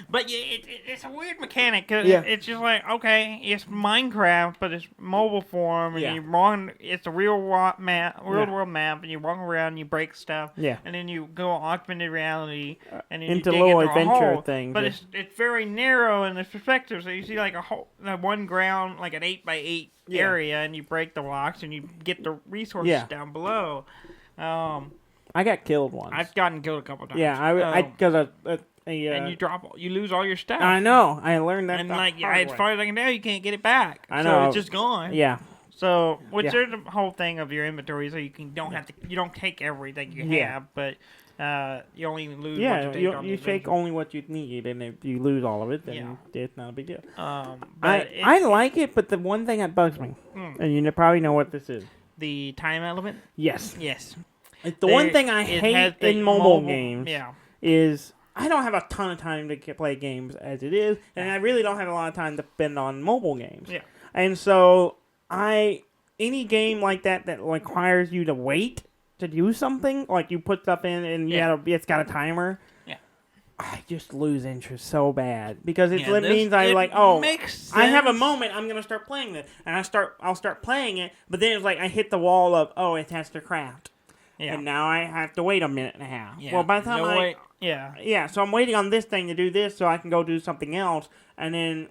Speaker 2: But yeah, it's a weird mechanic because it's just like, okay, it's Minecraft, but it's mobile form, and it's a real world map, and you walk around and you break stuff, and then you go augmented reality, and then
Speaker 1: into
Speaker 2: you dig
Speaker 1: little
Speaker 2: into
Speaker 1: adventure
Speaker 2: a hole,
Speaker 1: things.
Speaker 2: But it's very narrow in the perspective, so you see like one ground, like an 8x8 area, and you break the blocks, and you get the resources down below.
Speaker 1: I got killed once.
Speaker 2: I've gotten killed a couple times.
Speaker 1: Yeah, because
Speaker 2: and you lose all your stuff.
Speaker 1: I know. I learned that.
Speaker 2: And as far as I can tell, you can't get it back.
Speaker 1: I know.
Speaker 2: So it's just gone.
Speaker 1: Yeah.
Speaker 2: So, there's the whole thing of your inventory, so you don't take everything you have, but you only lose what you take.
Speaker 1: You take only what you need, and if you lose all of it, then it's not a big deal.
Speaker 2: But
Speaker 1: I like it, but the one thing that bugs me, and you probably know what this is.
Speaker 2: The time element?
Speaker 1: Yes.
Speaker 2: It's
Speaker 1: the one thing I hate in mobile games is I don't have a ton of time to play games as it is, and I really don't have a lot of time to spend on mobile games.
Speaker 2: Yeah.
Speaker 1: And so any game like that requires you to wait to do something, like you put stuff in and it's got a timer. Yeah. I just lose interest so bad because it means I have a moment, I'm gonna start playing this, and I'll start playing it, but then it's like I hit the wall of it has to craft. Yeah. And now I have to wait a minute and a half. Yeah. Well, by the time so I'm waiting on this thing to do this so I can go do something else. And then,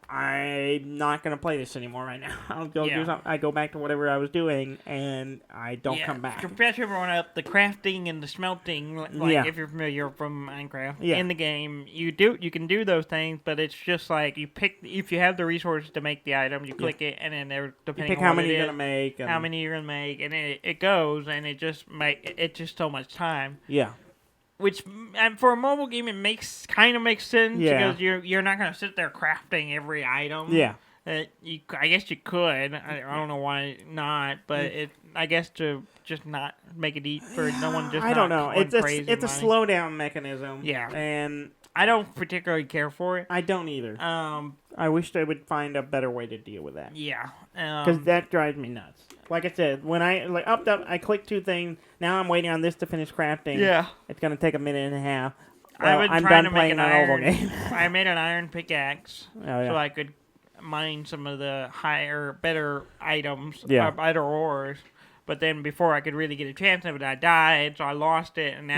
Speaker 1: I'm not going to play this anymore right now. I'll go do something. I go back to whatever I was doing, and I don't come back.
Speaker 2: To catch everyone up, the crafting and the smelting, if you're familiar from Minecraft, in the game, you can do those things, but it's just like you pick, if you have the resources to make the item, you click it, and then they're depending on
Speaker 1: how many you're going to make.
Speaker 2: How many you're going to make, and it goes, and it's just so much time. Yeah. Which, and for a mobile game, it kind of makes sense because you're not going to sit there crafting every item. Yeah. I guess you could. I don't know why not, but I guess to just not make it eat for no one just. I don't know. It's
Speaker 1: a slowdown mechanism.
Speaker 2: Yeah.
Speaker 1: And
Speaker 2: I don't particularly care for it.
Speaker 1: I don't either. I wish they would find a better way to deal with that.
Speaker 2: Yeah.
Speaker 1: Because that drives me nuts. Like I said, when I click two things. Now I'm waiting on this to finish crafting. Yeah. It's gonna take a minute and a half.
Speaker 2: Well, I'm trying to make an iron. I made an iron pickaxe so I could mine some of the better items, better ores. But then before I could really get a chance of it, I died, so I lost it, and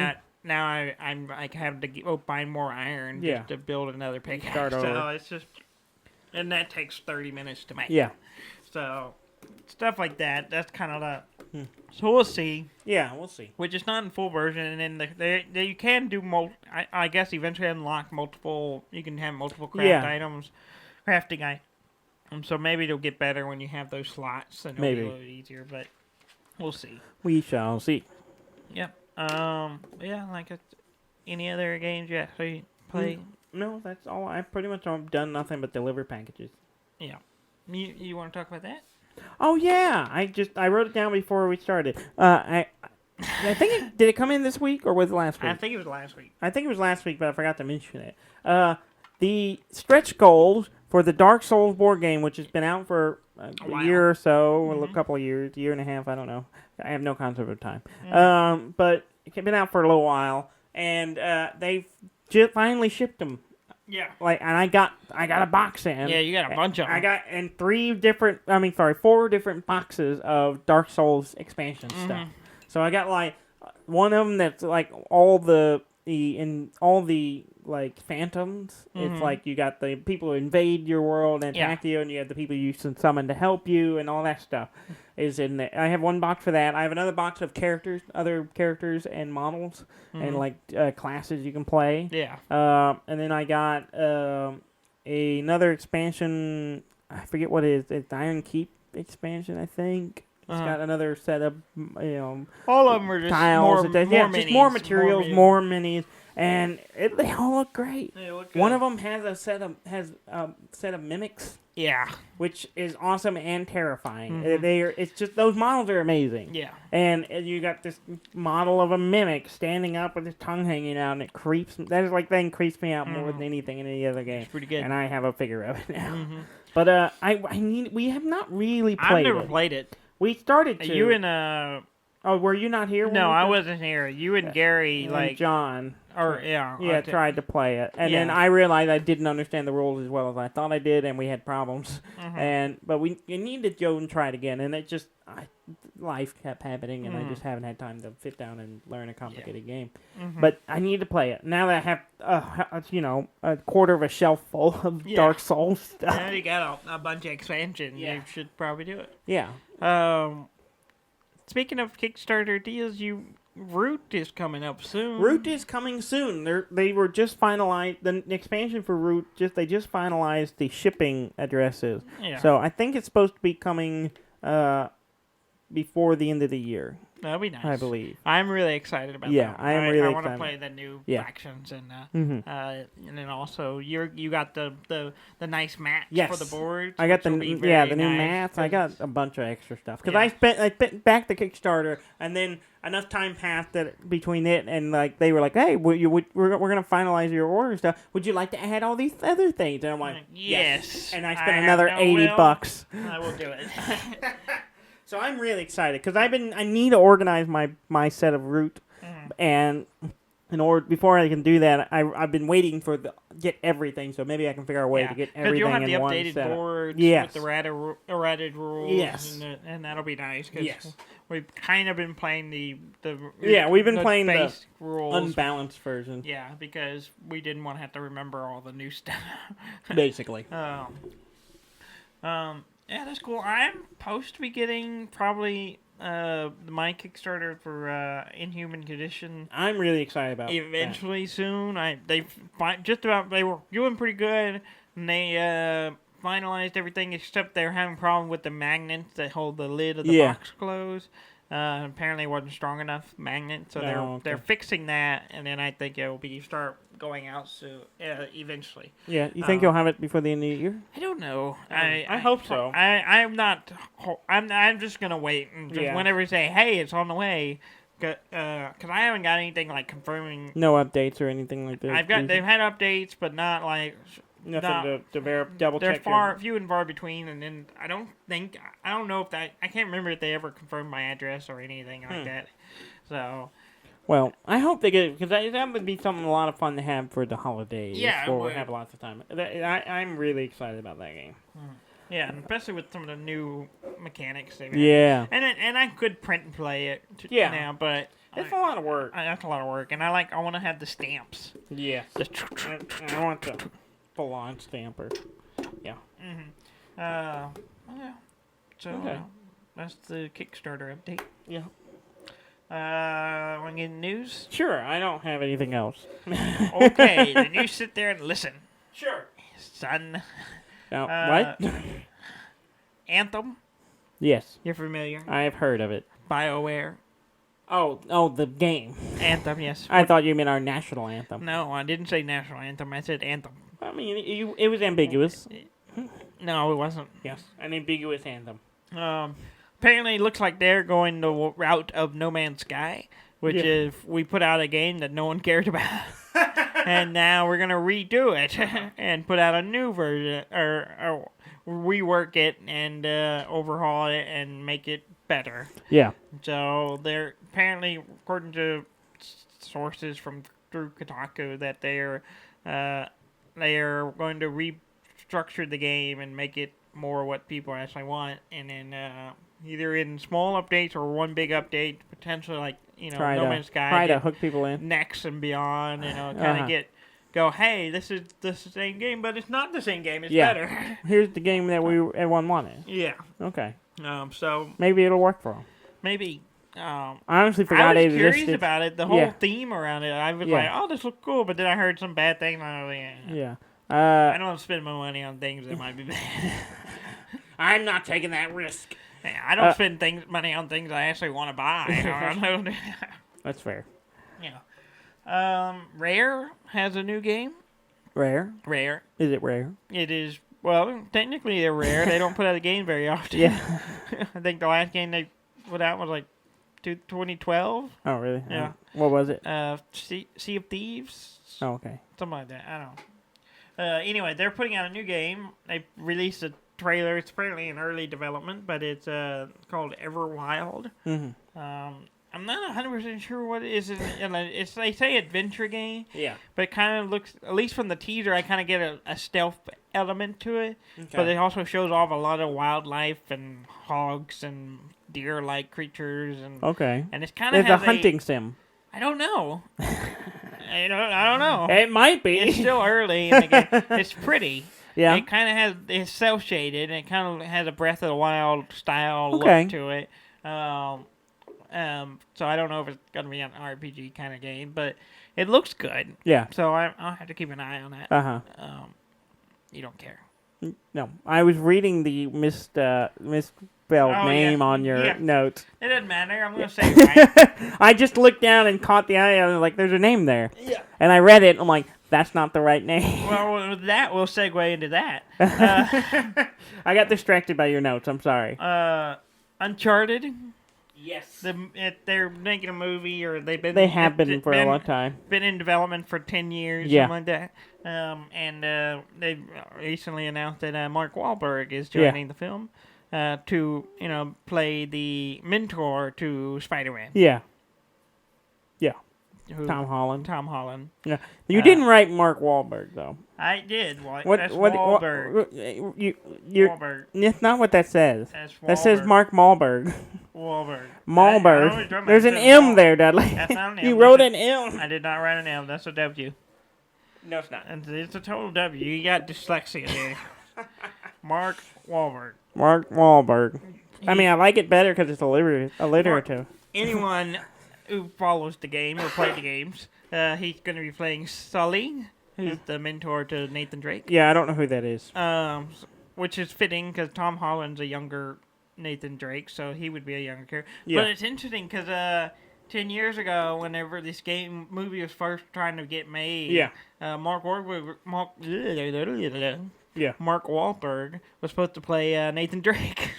Speaker 2: now I'm like having to go find more iron
Speaker 1: Yeah.
Speaker 2: just to build another pickaxe.
Speaker 1: Start
Speaker 2: So
Speaker 1: over.
Speaker 2: it's just, and that takes 30 minutes to make.
Speaker 1: Yeah.
Speaker 2: So stuff like that. That's kind of the. So we'll see.
Speaker 1: Yeah, we'll see.
Speaker 2: Which is not in full version, and then you can do I guess eventually unlock multiple. You can have multiple crafting items. So maybe it'll get better when you have those slots, and it'll be a little easier. But we'll see.
Speaker 1: We shall see.
Speaker 2: Yep. Yeah. Like any other games you actually play?
Speaker 1: No, that's all. I've pretty much done nothing but deliver packages.
Speaker 2: Yeah. You want to talk about that?
Speaker 1: Oh yeah, I wrote it down before we started. I think did it come in this week or was it last week?
Speaker 2: I think it was last week.
Speaker 1: I think it was last week, but I forgot to mention it. The stretch goals for the Dark Souls board game, which has been out for a year or so, a couple of years, year and a half, I don't know. I have no concept of time. But it's been out for a little while, and they've finally shipped them.
Speaker 2: Yeah.
Speaker 1: And I got a box in.
Speaker 2: Yeah, you got a bunch of them.
Speaker 1: I got in 4 different boxes of Dark Souls expansion stuff. So I got one of them that's all the phantoms. It's you got the people who invade your world and attack you, and you have the people you summon to help you, and all that stuff is in there. I have one box for that. I have another box of other characters and models, and classes you can play.
Speaker 2: Yeah.
Speaker 1: And then I got another expansion. I forget what it is. It's Iron Keep expansion, I think. It's got another set of
Speaker 2: all of them are just
Speaker 1: tiles.
Speaker 2: more minis,
Speaker 1: just more materials, more minis, and they all look great.
Speaker 2: They look good.
Speaker 1: One of them has a set of mimics.
Speaker 2: Yeah,
Speaker 1: which is awesome and terrifying. It's just those models are amazing.
Speaker 2: Yeah,
Speaker 1: and you got this model of a mimic standing up with his tongue hanging out, and it creeps. That thing creeps me out more than anything in any other game.
Speaker 2: It's pretty good,
Speaker 1: and I have a figure of it now. But we have not really played.
Speaker 2: I've never played it.
Speaker 1: We started to.
Speaker 2: You and
Speaker 1: Oh, were you not here?
Speaker 2: No, I wasn't here. You and Gary,
Speaker 1: and John. Tried to play it, and then I realized I didn't understand the rules as well as I thought I did, and we had problems. But we needed to go and try it again, and it just life kept happening, and I just haven't had time to sit down and learn a complicated game. But I need to play it now that I have a quarter of a shelf full of Dark Souls stuff.
Speaker 2: Now you got a bunch of expansion. You should probably do it.
Speaker 1: Yeah.
Speaker 2: Speaking of Kickstarter deals, Root is coming up soon.
Speaker 1: Root is coming soon. They were just finalized the expansion for Root. They just finalized the shipping addresses.
Speaker 2: Yeah.
Speaker 1: So I think it's supposed to be coming before the end of the year.
Speaker 2: That'll be nice.
Speaker 1: I believe.
Speaker 2: I'm really excited about that.
Speaker 1: Yeah, I am really excited.
Speaker 2: I want to play the new factions and then also you got the nice mats for the boards.
Speaker 1: I got the new mats. I got a bunch of extra stuff because I spent back the Kickstarter, and then enough time passed that between it and they were like, hey, we're gonna finalize your order and stuff. Would you like to add all these other things? And I'm like, yes. And I spent another $80.
Speaker 2: I will do it.
Speaker 1: So I'm really excited because I need to organize my set of Root, and before I can do that, I've been waiting for get everything. So maybe I can figure out a way to get everything in one set.
Speaker 2: You'll have the updated boards with the errated rules, and that'll be nice because we've kind of been playing we've been playing the rules
Speaker 1: unbalanced version.
Speaker 2: Yeah, because we didn't want to have to remember all the new stuff.
Speaker 1: Basically.
Speaker 2: Yeah, that's cool. I'm supposed to be getting probably my Kickstarter for Inhuman Condition.
Speaker 1: I'm really excited about
Speaker 2: eventually soon. They were doing pretty good, and they finalized everything except they were having a problem with the magnets that hold the lid of the box closed. Apparently, it wasn't strong enough magnet, so they're fixing that, and then I think it will start going out soon, eventually. Yeah,
Speaker 1: you think you'll have it before the end of the year?
Speaker 2: I don't know.
Speaker 1: I hope so.
Speaker 2: I'm not. I'm just gonna wait and just whenever you say, "Hey, it's on the way," because I haven't got anything confirming.
Speaker 1: No updates or anything like that.
Speaker 2: They've had updates, but not
Speaker 1: nothing to double check.
Speaker 2: They're few and far between, and then I don't know if I can't remember if they ever confirmed my address or anything like that. So.
Speaker 1: Well, I hope they get it, because that would be something a lot of fun to have for the holidays.
Speaker 2: Yeah,
Speaker 1: where we have lots of time. I'm really excited about that game.
Speaker 2: Yeah, and especially with some of the new mechanics they've
Speaker 1: had. Yeah.
Speaker 2: And I could print and play it now, but
Speaker 1: It's a lot of work.
Speaker 2: That's a lot of work, and I want to have the stamps.
Speaker 1: Yeah. I want the full-on stamper. Yeah.
Speaker 2: Yeah. So
Speaker 1: Okay.
Speaker 2: that's the Kickstarter update.
Speaker 1: Yeah.
Speaker 2: Want to get news?
Speaker 1: Sure, I don't have anything else.
Speaker 2: Okay, then you sit there and listen.
Speaker 1: Sure.
Speaker 2: Son.
Speaker 1: What?
Speaker 2: Anthem?
Speaker 1: Yes,
Speaker 2: You're familiar?
Speaker 1: I have heard of it.
Speaker 2: BioWare.
Speaker 1: Oh, the game.
Speaker 2: Anthem, yes.
Speaker 1: I thought you meant our national anthem.
Speaker 2: No, I didn't say national anthem. I said anthem.
Speaker 1: I mean, it was ambiguous.
Speaker 2: No, it wasn't.
Speaker 1: Yes, an ambiguous anthem.
Speaker 2: Apparently, it looks like they're going the route of No Man's Sky, which is we put out a game that no one cared about. And now we're going to redo it and put out a new version, or rework it and overhaul it and make it better.
Speaker 1: Yeah.
Speaker 2: So they're apparently, according to sources through Kotaku, that they are going to restructure the game and make it more what people actually want, and then either in small updates or one big update, potentially like No Man's Sky,
Speaker 1: try to hook people in.
Speaker 2: Next and Beyond, kind of go, hey, this is the same game, but it's not the same game. It's better.
Speaker 1: Here's the game that everyone wanted.
Speaker 2: Yeah.
Speaker 1: Okay.
Speaker 2: So
Speaker 1: maybe it'll work for them.
Speaker 2: maybe.
Speaker 1: I honestly forgot
Speaker 2: I
Speaker 1: it
Speaker 2: was curious
Speaker 1: existed.
Speaker 2: about it. The whole theme around it. I was like, oh, this looks cool, but then I heard some bad things. And I was like,
Speaker 1: Yeah.
Speaker 2: I don't spend my money on things that might be bad.
Speaker 1: I'm not taking that risk.
Speaker 2: I don't spend money on things I actually want to buy.
Speaker 1: That's fair.
Speaker 2: Yeah. Rare has a new game.
Speaker 1: Rare?
Speaker 2: Rare.
Speaker 1: Is it rare?
Speaker 2: It is. Well, technically they're rare. They don't put out a game very often.
Speaker 1: Yeah.
Speaker 2: I think the last game they put out was like 2012.
Speaker 1: Oh, really?
Speaker 2: Yeah.
Speaker 1: What was it?
Speaker 2: Sea of Thieves.
Speaker 1: Oh, okay.
Speaker 2: Something like that. I don't know. Anyway, they're putting out a new game. They released a trailer. It's apparently in early development, but it's called Everwild.
Speaker 1: Mm-hmm.
Speaker 2: I'm not 100% sure what it is. It's they say adventure game.
Speaker 1: Yeah.
Speaker 2: But it kind of looks, at least from the teaser, I kind of get a stealth element to it.
Speaker 1: Okay.
Speaker 2: But it also shows off a lot of wildlife and hogs and deer-like creatures.
Speaker 1: Okay.
Speaker 2: And it's kind of
Speaker 1: a hunting sim.
Speaker 2: I don't know. I don't know.
Speaker 1: It might be.
Speaker 2: It's still early in the game. It's pretty.
Speaker 1: Yeah.
Speaker 2: It kind of it's cel-shaded, and it kind of has a Breath of the Wild style look to it. So I don't know if it's going to be an RPG kind of game, but it looks good.
Speaker 1: Yeah.
Speaker 2: So I'll have to keep an eye on that.
Speaker 1: Uh-huh.
Speaker 2: You don't care.
Speaker 1: No. I was reading the misspelled name on your notes.
Speaker 2: It doesn't matter. I'm going to say it right.
Speaker 1: I just looked down and caught the eye, and I was like, there's a name there.
Speaker 2: Yeah.
Speaker 1: And I read it, and I'm like, that's not the right name.
Speaker 2: Well, with that, we'll segue into that.
Speaker 1: I got distracted by your notes. I'm sorry.
Speaker 2: Uncharted.
Speaker 1: Yes.
Speaker 2: They're making a movie, or
Speaker 1: They have been for a long time.
Speaker 2: Been in development for 10 years, something like that. And they recently announced that Mark Wahlberg is joining the film to play the mentor to Spider-Man.
Speaker 1: Yeah. Yeah. Tom Holland. Yeah. You didn't write Mark Wahlberg, though.
Speaker 2: I did. That's Wahlberg. Wahlberg.
Speaker 1: That's not what that says. That says Mark Wahlberg.
Speaker 2: Wahlberg.
Speaker 1: There's an M there, Dudley.
Speaker 2: That's not an M.
Speaker 1: You wrote an M.
Speaker 2: I did not write an M. That's a W.
Speaker 1: No, it's not.
Speaker 2: It's a total W. You got dyslexia there. Mark Wahlberg.
Speaker 1: Mark Wahlberg. I mean, I like it better because it's alliterative.
Speaker 2: Anyone who follows the game or played the games, he's going to be playing Sully, who's the mentor to Nathan Drake.
Speaker 1: Yeah, I don't know who that is.
Speaker 2: Which is fitting because Tom Holland's a younger Nathan Drake, so he would be a younger character.
Speaker 1: Yeah.
Speaker 2: But it's interesting because 10 years ago, whenever this movie was first trying to get made, Mark Wahlberg was supposed to play Nathan Drake.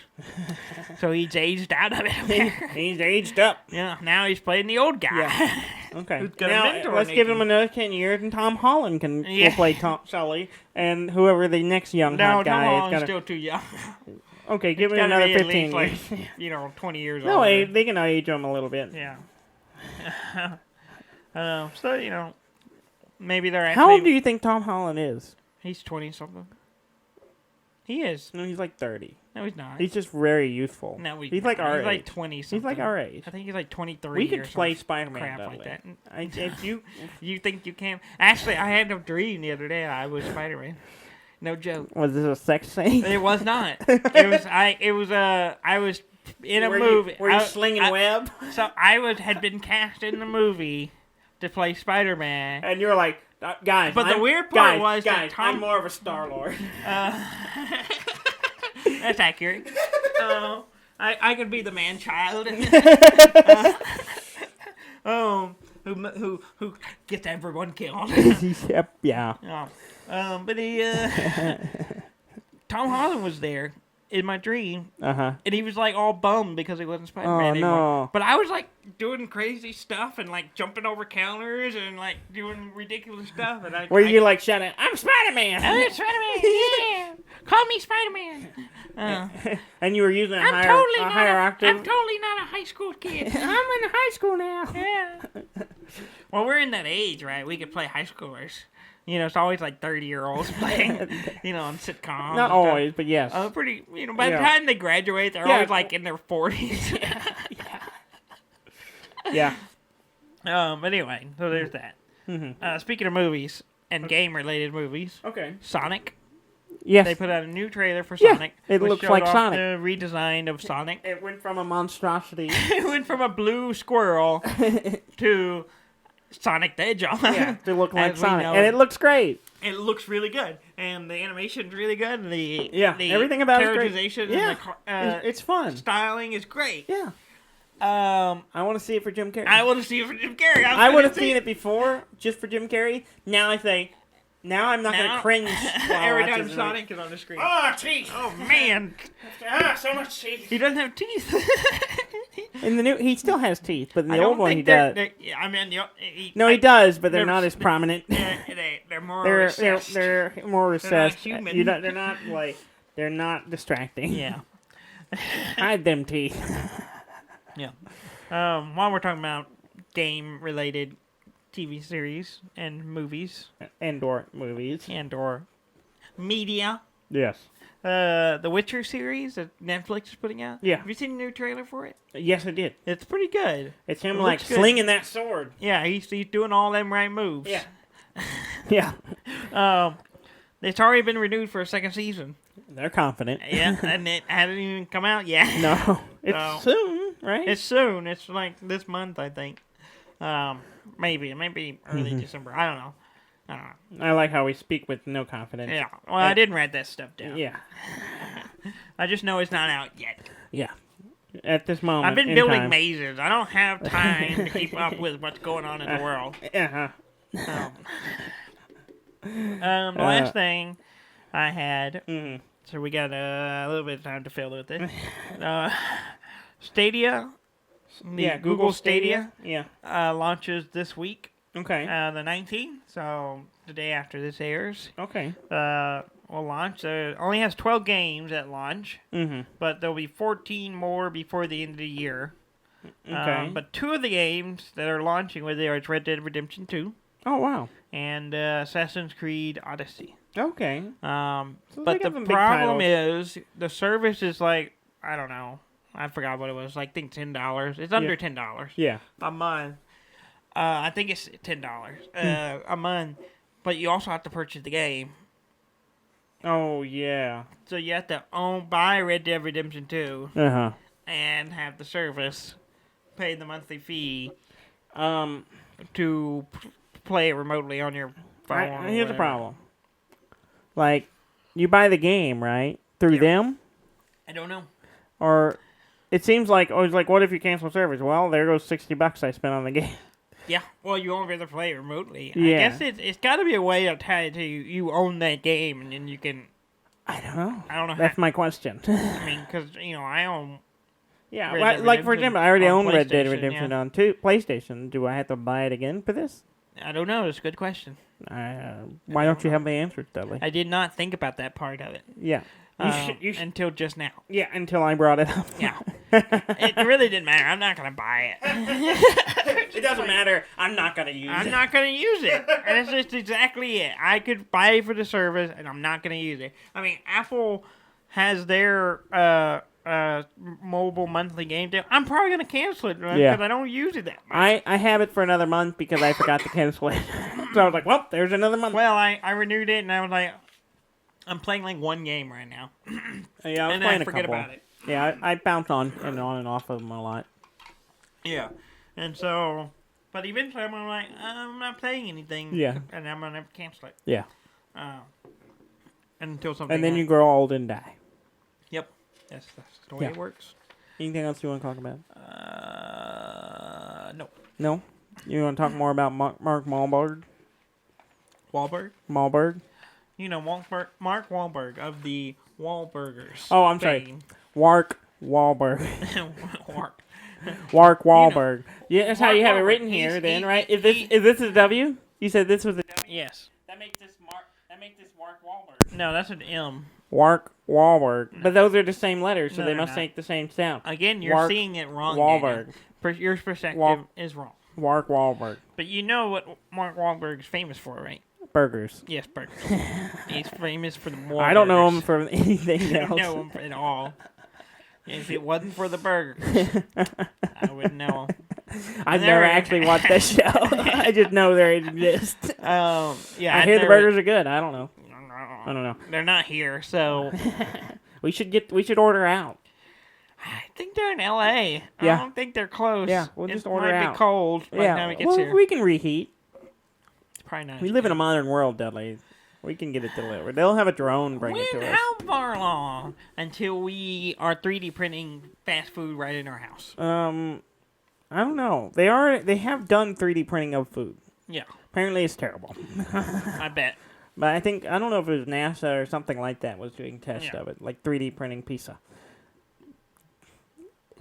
Speaker 2: So he's aged out of it.
Speaker 1: He's aged up.
Speaker 2: Yeah, now he's playing the old guy.
Speaker 1: Yeah. Okay.
Speaker 2: Now,
Speaker 1: let's give him another 10 years, and Tom Holland will play Sully, and whoever the next young hot guy
Speaker 2: Tom
Speaker 1: is.
Speaker 2: Holland's still too young.
Speaker 1: Okay, give him another 15
Speaker 2: years.
Speaker 1: Like,
Speaker 2: 20 years
Speaker 1: no,
Speaker 2: older.
Speaker 1: they can age him a little bit.
Speaker 2: Yeah. So, maybe they're actually...
Speaker 1: How old do you think Tom Holland is?
Speaker 2: He's 20-something. He is.
Speaker 1: No, he's like 30.
Speaker 2: No, he's not.
Speaker 1: He's just very youthful.
Speaker 2: No,
Speaker 1: he's like our
Speaker 2: He's like
Speaker 1: age.
Speaker 2: 20 something.
Speaker 1: He's like our age.
Speaker 2: I think he's like 23.
Speaker 1: We could
Speaker 2: or
Speaker 1: play
Speaker 2: some
Speaker 1: Spider-Man
Speaker 2: crap like that.
Speaker 1: If you,
Speaker 2: You think you can? Actually, I had a dream the other day. I was Spider-Man. No joke.
Speaker 1: was this a sex scene?
Speaker 2: It was not. It was. I was in a movie.
Speaker 1: Were you slinging web?
Speaker 2: So had been cast in the movie to play Spider-Man.
Speaker 1: And you were like, guys.
Speaker 2: But the weird part was that
Speaker 1: guys,
Speaker 2: Tom.
Speaker 1: I'm more of a Star-Lord.
Speaker 2: That's accurate. I could be the man-child. Who gets everyone killed.
Speaker 1: Yep. Yeah.
Speaker 2: But Tom Holland was there in my dream,
Speaker 1: and
Speaker 2: he was like all bummed because he wasn't Spider-Man anymore.
Speaker 1: No.
Speaker 2: But I was like doing crazy stuff and like jumping over counters and like doing ridiculous stuff. And
Speaker 1: you like shouting, "I'm Spider-Man"?
Speaker 2: I'm Spider-Man. Yeah, call me Spider-Man.
Speaker 1: And you were using a higher octave.
Speaker 2: I'm totally not a high school kid.
Speaker 1: I'm in high school now.
Speaker 2: Yeah. Well, we're in that age, right? We could play high schoolers. You know, it's always like 30-year-olds playing, on sitcoms.
Speaker 1: Not always, but yes.
Speaker 2: Pretty, by the time they graduate, they're always like in their 40s.
Speaker 1: Yeah.
Speaker 2: But anyway, so there's that.
Speaker 1: Mm-hmm.
Speaker 2: Speaking of movies and game-related movies,
Speaker 1: Okay.
Speaker 2: Sonic.
Speaker 1: Yes.
Speaker 2: They put out a new trailer for Sonic.
Speaker 1: It
Speaker 2: which
Speaker 1: looks
Speaker 2: showed
Speaker 1: like
Speaker 2: off
Speaker 1: Sonic.
Speaker 2: The redesign of Sonic.
Speaker 1: It went from a monstrosity.
Speaker 2: It went from a blue squirrel to Sonic the Hedgehog.
Speaker 1: Yeah, to look like
Speaker 2: As
Speaker 1: Sonic. And it looks great.
Speaker 2: It looks really good. And the animation's really good. And the
Speaker 1: everything about it's great.
Speaker 2: characterization
Speaker 1: Yeah, it's fun.
Speaker 2: Styling is great.
Speaker 1: Yeah. I want to see it for Jim Carrey.
Speaker 2: I want to see it for Jim Carrey.
Speaker 1: I would have seen it before just for Jim Carrey. Now I think, I'm not going to cringe.
Speaker 2: Every time Sonic is on the screen.
Speaker 1: Oh, teeth!
Speaker 2: Oh, man.
Speaker 1: So much teeth.
Speaker 2: He doesn't have teeth.
Speaker 1: In the new, he still has teeth, but in the old one he does. He does, but they're not as prominent.
Speaker 2: They're more recessed.
Speaker 1: They're more recessed.
Speaker 2: They're not human.
Speaker 1: They're not distracting.
Speaker 2: Yeah.
Speaker 1: Hide them teeth.
Speaker 2: Yeah. While we're talking about game-related TV series and movies.
Speaker 1: And/or movies.
Speaker 2: And/or media.
Speaker 1: Yes.
Speaker 2: The Witcher series that Netflix is putting out.
Speaker 1: Yeah.
Speaker 2: Have you seen the new trailer for it?
Speaker 1: Yes, I did.
Speaker 2: It's pretty good.
Speaker 1: It's him like slinging that sword.
Speaker 2: Yeah, he's doing all them right moves.
Speaker 1: Yeah. Yeah.
Speaker 2: It's already been renewed for a second season.
Speaker 1: They're confident.
Speaker 2: Yeah, and it hasn't even come out yet.
Speaker 1: No. It's soon, right?
Speaker 2: It's soon. It's like this month, I think. Maybe early December. I don't know.
Speaker 1: I like how we speak with no confidence.
Speaker 2: Yeah. Well, I didn't write that stuff down.
Speaker 1: Yeah.
Speaker 2: I just know it's not out yet.
Speaker 1: Yeah. At this moment,
Speaker 2: I've been building mazes. I don't have time to keep up with what's going on in the world.
Speaker 1: Uh-huh.
Speaker 2: The last thing I had,
Speaker 1: Mm-hmm.
Speaker 2: so we got a little bit of time to fill with it. Stadia. Google Stadia.
Speaker 1: Yeah.
Speaker 2: Launches this week.
Speaker 1: Okay.
Speaker 2: The 19th, so the day after this airs.
Speaker 1: Okay.
Speaker 2: Will launch. It only has 12 games at launch, but there'll be 14 more before the end of the year.
Speaker 1: Okay.
Speaker 2: But two of the games that are launching with it are Red Dead Redemption 2.
Speaker 1: Oh, wow.
Speaker 2: And Assassin's Creed Odyssey.
Speaker 1: Okay.
Speaker 2: But the problem is the service is like, I don't know. I forgot what it was. Like, I think $10. It's under $10.
Speaker 1: Yeah.
Speaker 2: A month. I think it's $10 a month. But you also have to purchase the game.
Speaker 1: Oh, yeah.
Speaker 2: So you have to buy Red Dead Redemption 2
Speaker 1: Uh-huh.
Speaker 2: and have the service pay the monthly fee
Speaker 1: to
Speaker 2: play it remotely on your phone.
Speaker 1: Here's the problem. Like, you buy the game, right? Through them?
Speaker 2: I don't know.
Speaker 1: Or it seems like, what if you cancel service? Well, there goes $60 I spent on the game.
Speaker 2: Yeah, well, you won't be able to play it remotely.
Speaker 1: Yeah.
Speaker 2: I guess it's got to be a way to tie it to you own that game, and then you can...
Speaker 1: I don't know.
Speaker 2: That's
Speaker 1: my question.
Speaker 2: I mean, because, I own...
Speaker 1: Yeah, like for example, I already own Red Dead Redemption on PlayStation. Do I have to buy it again for this?
Speaker 2: I don't know. It's a good question.
Speaker 1: Why don't you have the answers, Dudley?
Speaker 2: I did not think about that part of it.
Speaker 1: Yeah. You should.
Speaker 2: Until just now.
Speaker 1: Yeah, until I brought it up.
Speaker 2: Yeah. It really didn't matter. I'm not going to buy it.
Speaker 1: It doesn't matter. I'm not going to use it.
Speaker 2: I'm not going to use it. And it's just exactly it. I could buy it for the service, and I'm not going to use it. I mean, Apple has their mobile monthly game deal, I'm probably gonna cancel it because
Speaker 1: Yeah.
Speaker 2: I don't use it that much.
Speaker 1: I have it for another month because I forgot to cancel it. So I was like, well, there's another month.
Speaker 2: Well, I renewed it and I was like, I'm playing like one game right now,
Speaker 1: Yeah, I was
Speaker 2: and
Speaker 1: playing
Speaker 2: I
Speaker 1: a
Speaker 2: forget
Speaker 1: couple.
Speaker 2: about it.
Speaker 1: Yeah, I bounce on and off of them a lot.
Speaker 2: Yeah, and so, but eventually I'm like, I'm not playing anything.
Speaker 1: Yeah.
Speaker 2: And I'm gonna cancel it.
Speaker 1: Yeah.
Speaker 2: Until something.
Speaker 1: And then you grow old and die.
Speaker 2: Yep, that's the way
Speaker 1: Yeah.
Speaker 2: it works.
Speaker 1: Anything else you want to talk about?
Speaker 2: No.
Speaker 1: No? You want to talk more about Mark Wahlberg? Wahlberg?
Speaker 2: You know, Mark Wahlberg of the Wahlburgers.
Speaker 1: Oh, I'm sorry.
Speaker 2: fame.
Speaker 1: Wark Wahlberg.
Speaker 2: Wark.
Speaker 1: Wark Wahlberg. Yeah, that's how
Speaker 2: Mark
Speaker 1: you have it
Speaker 2: Wahlberg.
Speaker 1: written here,
Speaker 2: He's-
Speaker 1: then,
Speaker 2: he-
Speaker 1: right?
Speaker 2: he-
Speaker 1: Is this a W? You said this was a W?
Speaker 2: Yes.
Speaker 1: That makes this Wark Wahlberg.
Speaker 2: No, that's an M.
Speaker 1: Wark Wahlberg. But those are the same letters, so
Speaker 2: No,
Speaker 1: they
Speaker 2: they're
Speaker 1: must
Speaker 2: not.
Speaker 1: make the same sound.
Speaker 2: Again, you're
Speaker 1: Wark
Speaker 2: seeing it wrong.
Speaker 1: Wahlberg.
Speaker 2: Daniel. Your perspective
Speaker 1: Wal-
Speaker 2: is wrong.
Speaker 1: Wark Wahlberg.
Speaker 2: But you know what Mark Wahlberg is famous for, right?
Speaker 1: Burgers.
Speaker 2: Yes, burgers. He's famous for the Wahlburgers.
Speaker 1: I don't know him from anything
Speaker 2: I
Speaker 1: else.
Speaker 2: don't know him at all. If it wasn't for the burgers, I wouldn't know him.
Speaker 1: I've
Speaker 2: There-
Speaker 1: never actually watched that show. I just know they exist.
Speaker 2: Yeah,
Speaker 1: I hear the burgers are good. I don't know. I don't know.
Speaker 2: They're not here, so
Speaker 1: We should order out.
Speaker 2: I think they're in L.A.
Speaker 1: Yeah.
Speaker 2: I don't think they're close.
Speaker 1: Yeah, we'll just order
Speaker 2: might
Speaker 1: out.
Speaker 2: be cold by the time it gets
Speaker 1: well,
Speaker 2: here.
Speaker 1: we can reheat.
Speaker 2: It's probably not.
Speaker 1: We live in a modern world, Dudley. We can get it delivered. They'll have a drone bring it to us.
Speaker 2: How far along until we are 3D printing fast food right in our house?
Speaker 1: I don't know. They have done 3D printing of food.
Speaker 2: Yeah,
Speaker 1: Apparently, it's terrible.
Speaker 2: I bet.
Speaker 1: But I don't know if it was NASA or something like that was doing tests
Speaker 2: Yeah.
Speaker 1: of it, like 3D printing pizza.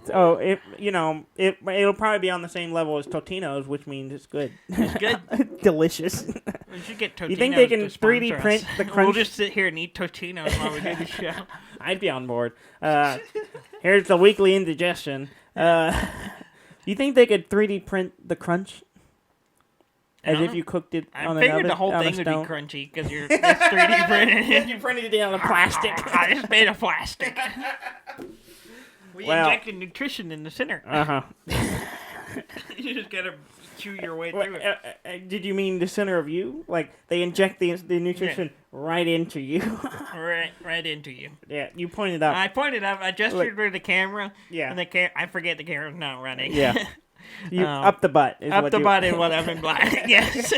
Speaker 1: So it'll probably be on the same level as Totino's, which means it's good.
Speaker 2: It's good.
Speaker 1: Delicious.
Speaker 2: We should get Totino's.
Speaker 1: You think they can
Speaker 2: to sponsor
Speaker 1: 3D
Speaker 2: us.
Speaker 1: print the
Speaker 2: We'll
Speaker 1: crunch?
Speaker 2: just sit here and eat Totino's while we do the show.
Speaker 1: I'd be on board. Here's the weekly indigestion. You think they could 3D print the crunch? As if you cooked it
Speaker 2: I
Speaker 1: on
Speaker 2: figured
Speaker 1: another
Speaker 2: the whole
Speaker 1: on a
Speaker 2: thing would be
Speaker 1: stone?
Speaker 2: crunchy because it's 3D printed.
Speaker 1: You printed it on a plastic.
Speaker 2: I just made of plastic. We
Speaker 1: Well-
Speaker 2: injected nutrition in the center.
Speaker 1: Uh-huh.
Speaker 2: You just gotta chew your way through it.
Speaker 1: Did you mean the center of you? Like, they inject the nutrition right into you?
Speaker 2: Right into you.
Speaker 1: Yeah, you pointed out.
Speaker 2: I pointed up. I gestured to the camera.
Speaker 1: Yeah.
Speaker 2: And I forget the camera's not running.
Speaker 1: Yeah. You up the butt. Is
Speaker 2: Up
Speaker 1: what
Speaker 2: the
Speaker 1: you,
Speaker 2: butt is what I've been blind. Yes.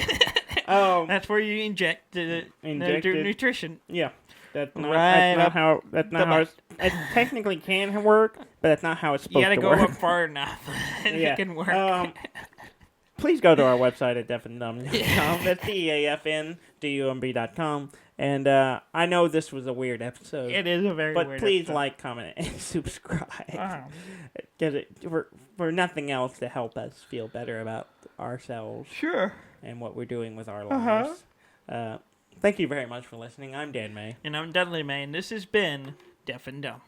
Speaker 1: Oh.
Speaker 2: That's where you inject the nutrition.
Speaker 1: Yeah. That's not,
Speaker 2: Right
Speaker 1: that's not
Speaker 2: up
Speaker 1: how. That's not
Speaker 2: the
Speaker 1: how. It technically can work, but that's not how it's
Speaker 2: You
Speaker 1: supposed
Speaker 2: gotta
Speaker 1: to
Speaker 2: go
Speaker 1: work.
Speaker 2: up far enough, and
Speaker 1: Yeah.
Speaker 2: it can work.
Speaker 1: Please go to our website at deafandumb.com. That's deafndumb.com. And I know this was a weird episode.
Speaker 2: It is a very
Speaker 1: But
Speaker 2: weird
Speaker 1: please
Speaker 2: episode.
Speaker 1: like, comment, and subscribe.
Speaker 2: Uh-huh.
Speaker 1: Because for nothing else to help us feel better about ourselves
Speaker 2: Sure.
Speaker 1: and what we're doing with our
Speaker 2: Uh-huh.
Speaker 1: lives. Thank you very much for listening. I'm Dan May.
Speaker 2: And I'm Dudley May, and this has been Deaf and Dumb.